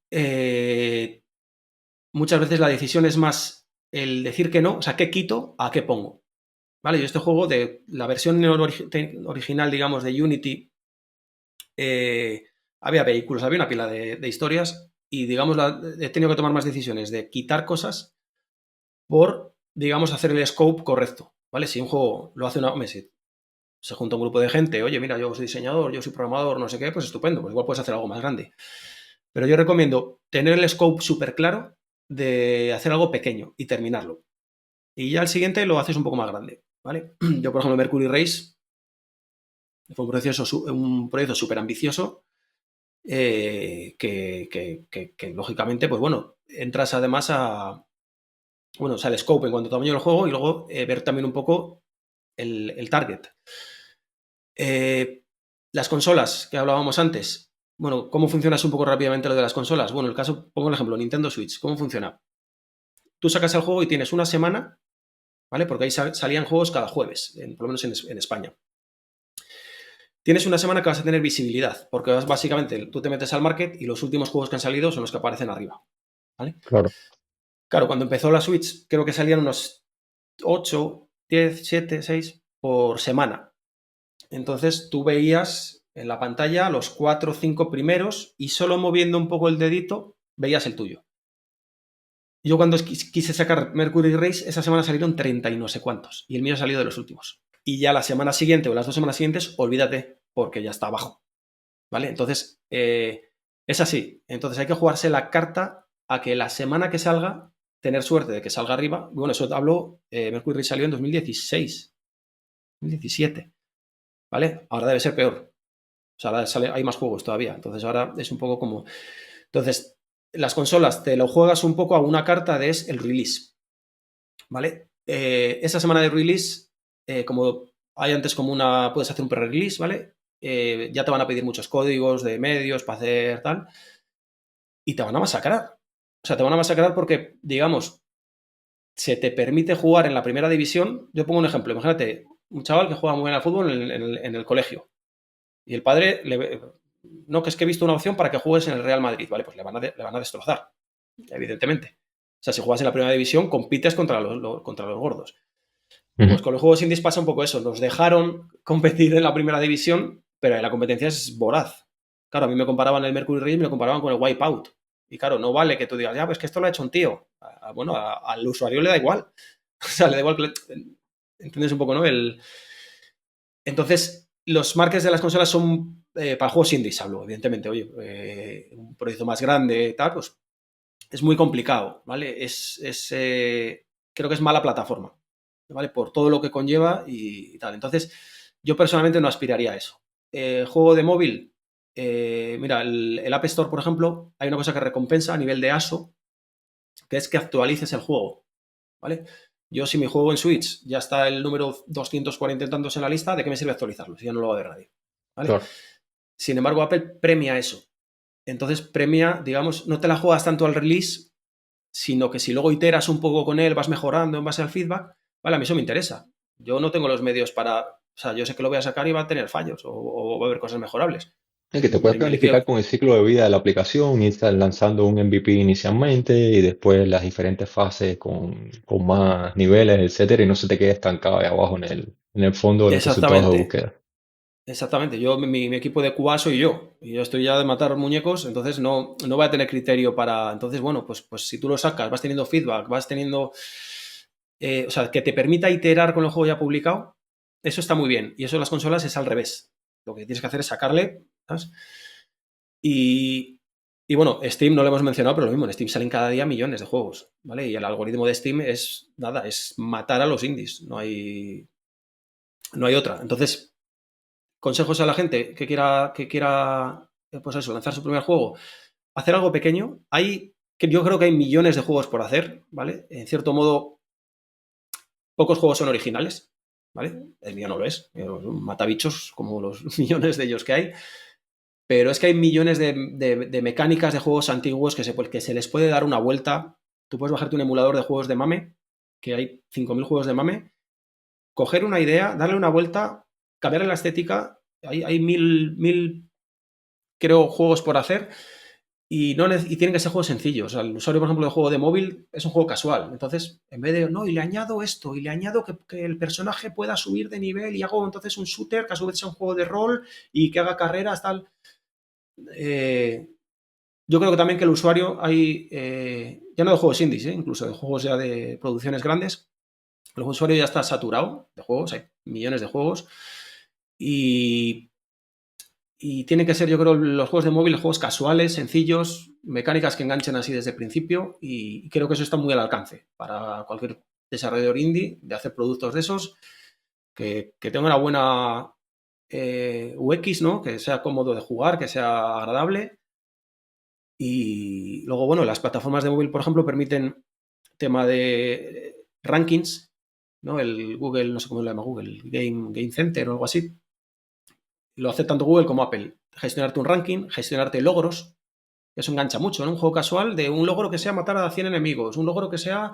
muchas veces la decisión es más el decir que no, o sea, qué quito a qué pongo. ¿Vale? Yo este juego de la versión original, digamos, de Unity, eh, había vehículos, había una pila de historias y, digamos, he tenido que tomar más decisiones de quitar cosas por, digamos, hacer el scope correcto. ¿Vale? Si un juego lo hace hombre, si se junta un grupo de gente, oye, mira, yo soy diseñador, yo soy programador, no sé qué, pues estupendo, pues igual puedes hacer algo más grande. Pero yo recomiendo tener el scope súper claro de hacer algo pequeño y terminarlo. Y ya el siguiente lo haces un poco más grande, ¿vale? Yo, por ejemplo, Mercury Race fue un proyecto súper ambicioso que, lógicamente, pues bueno, entras además bueno, o sea, el scope en cuanto a tamaño del juego y luego ver también un poco el target. Eh, las consolas que hablábamos antes, bueno, ¿cómo funciona un poco rápidamente lo de las consolas? Bueno, el caso, pongo el ejemplo, Nintendo Switch, ¿cómo funciona? Tú sacas el juego y tienes una semana, ¿vale? Porque ahí salían juegos cada jueves, por lo menos en España. Tienes una semana que vas a tener visibilidad, porque básicamente tú te metes al market y los últimos juegos que han salido son los que aparecen arriba, ¿vale? Claro. Claro, cuando empezó la Switch, creo que salían unos 8, 10, 7, 6 por semana. Entonces tú veías en la pantalla los 4 o 5 primeros y solo moviendo un poco el dedito veías el tuyo. Yo cuando quise sacar Mercury Race, esa semana salieron 30 y no sé cuántos. Y el mío ha salido de los últimos. Y ya la semana siguiente o las 2 semanas siguientes, olvídate, porque ya está abajo. ¿Vale? Entonces, es así. Entonces hay que jugarse la carta a que la semana que salga, tener suerte de que salga arriba. Bueno, eso hablo, Mercury Race salió en 2016, 2017. ¿Vale? Ahora debe ser peor. O sea, ahora hay más juegos todavía. Entonces ahora es un poco como... Entonces, las consolas te lo juegas un poco a una carta de es el release. ¿Vale? Esa semana de release, como hay antes como una... Puedes hacer un pre-release, ¿vale? Ya te van a pedir muchos códigos de medios para hacer tal. Y te van a masacrar. O sea, te van a masacrar porque, digamos, se te permite jugar en la primera división. Yo pongo un ejemplo. Imagínate, un chaval que juega muy bien al fútbol en el colegio. Y el padre, no, que es que he visto una opción para que juegues en el Real Madrid, ¿vale? Pues le van a destrozar, evidentemente. O sea, si juegas en la primera división, compites contra los gordos. Pues Ujú. con los juegos indies pasa un poco eso. Nos dejaron competir en la primera división, pero la competencia es voraz. Claro, a mí me comparaban el Mercury Race, me lo comparaban con el Wipeout. Y claro, no vale que tú digas, ya, pues que esto lo ha hecho un tío. Bueno, al usuario le da igual. O sea, le da igual que ¿entiendes un poco, no? Entonces, los markets de las consolas son para juegos indies, hablo, evidentemente. Oye, un proyecto más grande, tal, pues es muy complicado, ¿vale? Creo que es mala plataforma, ¿vale? Por todo lo que conlleva y tal. Entonces, yo personalmente no aspiraría a eso. Juego de móvil, mira, el App Store, por ejemplo, hay una cosa que recompensa a nivel de ASO, que es que actualices el juego, ¿vale? Yo, si mi juego en Switch ya está el número 240 y tantos en la lista, ¿de qué me sirve actualizarlo? Si ya no lo va a ver nadie, ¿vale? Claro. Sin embargo, Apple premia eso. Entonces, premia, digamos, no te la juegas tanto al release, sino que si luego iteras un poco con él, vas mejorando en base al feedback, vale, a mí eso me interesa. Yo no tengo los medios para, o sea, yo sé que lo voy a sacar y va a tener fallos o va a haber cosas mejorables. Es que te puedes El tío, planificar con el ciclo de vida de la aplicación y estar lanzando un MVP inicialmente y después las diferentes fases con más niveles, etcétera, y no se te quede estancado ahí abajo en el fondo de los resultados de exactamente, búsqueda. exactamente. Yo, mi equipo de QA soy yo. Y yo estoy ya de matar muñecos, entonces no voy a tener criterio para. Entonces, bueno, pues si tú lo sacas, vas teniendo feedback, vas teniendo. O sea, que te permita iterar con el juego ya publicado, eso está muy bien. Y eso en las consolas es al revés. Lo que tienes que hacer es sacarle, ¿sabes? Y, y bueno, Steam no lo hemos mencionado, pero lo mismo, en Steam salen cada día millones de juegos, ¿vale? Y el algoritmo de Steam es nada, es matar a los indies, no hay otra. Entonces, consejos a la gente que quiera pues eso, lanzar su primer juego, hacer algo pequeño. Yo creo que hay millones de juegos por hacer, ¿vale? En cierto modo, pocos juegos son originales, ¿vale? El mío no lo es, matabichos como los millones de ellos que hay. Pero es que hay millones de mecánicas de juegos antiguos que se les puede dar una vuelta. Tú puedes bajarte un emulador de juegos de mame, que hay 5.000 juegos de mame, coger una idea, darle una vuelta, cambiarle la estética. Hay mil, creo, juegos por hacer y tienen que ser juegos sencillos. O sea, el usuario, por ejemplo, de juego de móvil es un juego casual. Entonces, en vez de, no, y le añado esto, y le añado que el personaje pueda subir de nivel y hago entonces un shooter que a su vez sea un juego de rol y que haga carreras, tal. Eh, Yo creo que también que el usuario ya no de juegos indies, incluso de juegos ya de producciones grandes, el usuario ya está saturado de juegos, hay millones de juegos y, y tienen que ser, yo creo, los juegos de móvil, juegos casuales, sencillos, mecánicas que enganchen así desde el principio y creo que eso está muy al alcance para cualquier desarrollador indie de hacer productos de esos que tenga una buena UX, ¿no? Que sea cómodo de jugar, que sea agradable. Y luego, bueno, las plataformas de móvil, por ejemplo, permiten tema de rankings, ¿no? El Google, no sé cómo lo llama Google, Game Center o algo así. Lo hace tanto Google como Apple. Gestionarte un ranking, gestionarte logros. Eso engancha mucho, ¿no? Un juego casual de un logro que sea matar a 100 enemigos, un logro que sea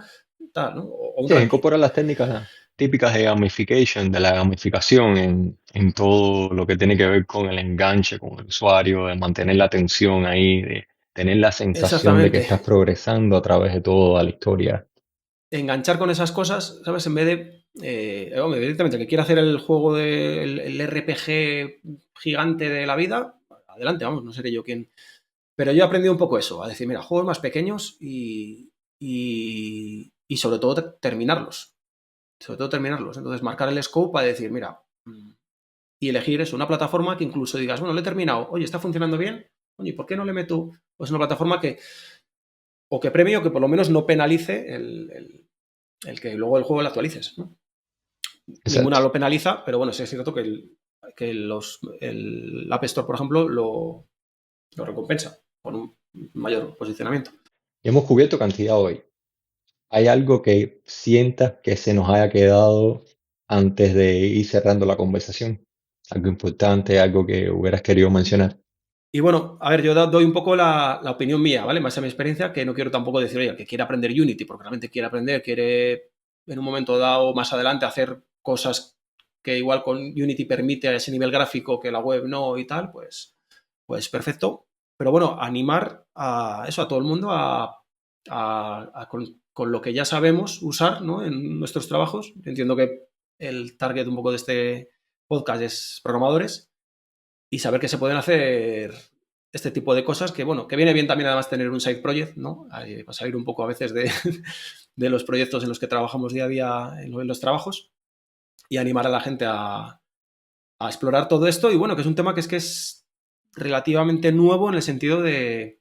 tal, ¿no? O un Sí, ranking. incorpora las técnicas típicas de gamification, de la gamificación en todo lo que tiene que ver con el enganche con el usuario, de mantener la atención ahí, de tener la sensación de que Exactamente. estás progresando a través de toda la historia. Enganchar con esas cosas, ¿sabes? En vez de. Hombre, evidentemente, el que quiera hacer el juego del RPG gigante de la vida, adelante, vamos, no seré yo quien. Pero yo he aprendido un poco eso, a decir, mira, juegos más pequeños y y sobre todo terminarlos. Sobre todo terminarlos. Entonces, marcar el scope para decir, mira, y elegir eso, una plataforma que incluso digas, bueno, lo he terminado, oye, ¿está funcionando bien? Oye, ¿y por qué no le meto pues una plataforma que premie o que por lo menos no penalice el que luego el juego lo actualices, ¿no? Ninguna Exacto. lo penaliza, pero bueno, sí es cierto que el App Store, por ejemplo, lo recompensa con un mayor posicionamiento. Hemos cubierto cantidad hoy. ¿Hay algo que sientas que se nos haya quedado antes de ir cerrando la conversación? Algo importante, algo que hubieras querido mencionar. Y bueno, a ver, yo doy un poco la opinión mía, ¿vale? Más a mi experiencia, que no quiero tampoco decir, oye, que quiere aprender Unity, porque realmente quiere aprender, quiere en un momento dado, más adelante, hacer cosas que igual con Unity permite a ese nivel gráfico que la web no y tal, pues perfecto. Pero bueno, animar a eso, a todo el mundo con lo que ya sabemos usar, ¿no? En nuestros trabajos. Entiendo que el target un poco de este podcast es programadores y saber que se pueden hacer este tipo de cosas que, bueno, que viene bien también además tener un side project, ¿no? Para salir un poco a veces de los proyectos en los que trabajamos día a día en los trabajos y animar a la gente a explorar todo esto. Y bueno, que es un tema que es relativamente nuevo en el sentido de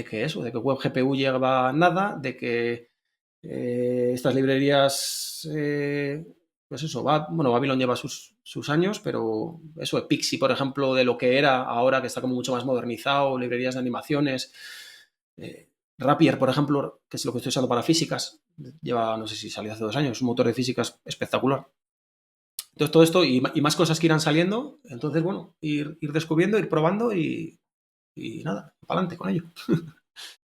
que eso, de que WebGPU lleva nada, de que estas librerías, pues eso, bueno, Babylon lleva sus años, pero eso, Pixie, por ejemplo, de lo que era ahora, que está como mucho más modernizado, librerías de animaciones, Rapier, por ejemplo, que es lo que estoy usando para físicas, lleva, no sé si salió hace 2 años, un motor de físicas espectacular. Entonces, todo esto y más cosas que irán saliendo, entonces, bueno, ir descubriendo, ir probando y nada, para adelante con ello.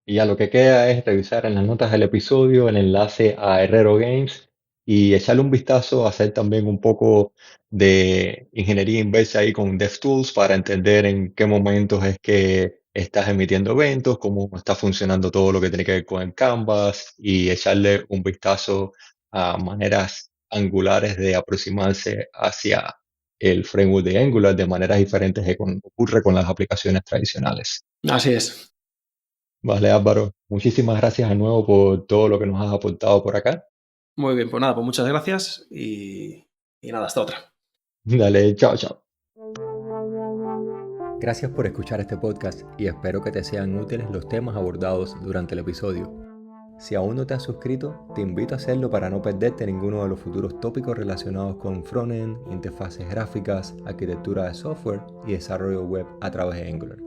Y ya lo que queda es revisar en las notas del episodio el enlace a Herrero Games y echarle un vistazo, hacer también un poco de ingeniería inversa ahí con DevTools para entender en qué momentos es que estás emitiendo eventos, cómo está funcionando todo lo que tiene que ver con el Canvas y echarle un vistazo a maneras angulares de aproximarse hacia el framework de Angular de maneras diferentes de como ocurre con las aplicaciones tradicionales. Así es. Vale, Álvaro, muchísimas gracias de nuevo por todo lo que nos has aportado por acá. Muy bien, pues nada, pues muchas gracias y nada, hasta otra. Dale, chao, chao. Gracias por escuchar este podcast y espero que te sean útiles los temas abordados durante el episodio. Si aún no te has suscrito, te invito a hacerlo para no perderte ninguno de los futuros tópicos relacionados con frontend, interfaces gráficas, arquitectura de software y desarrollo web a través de Angular.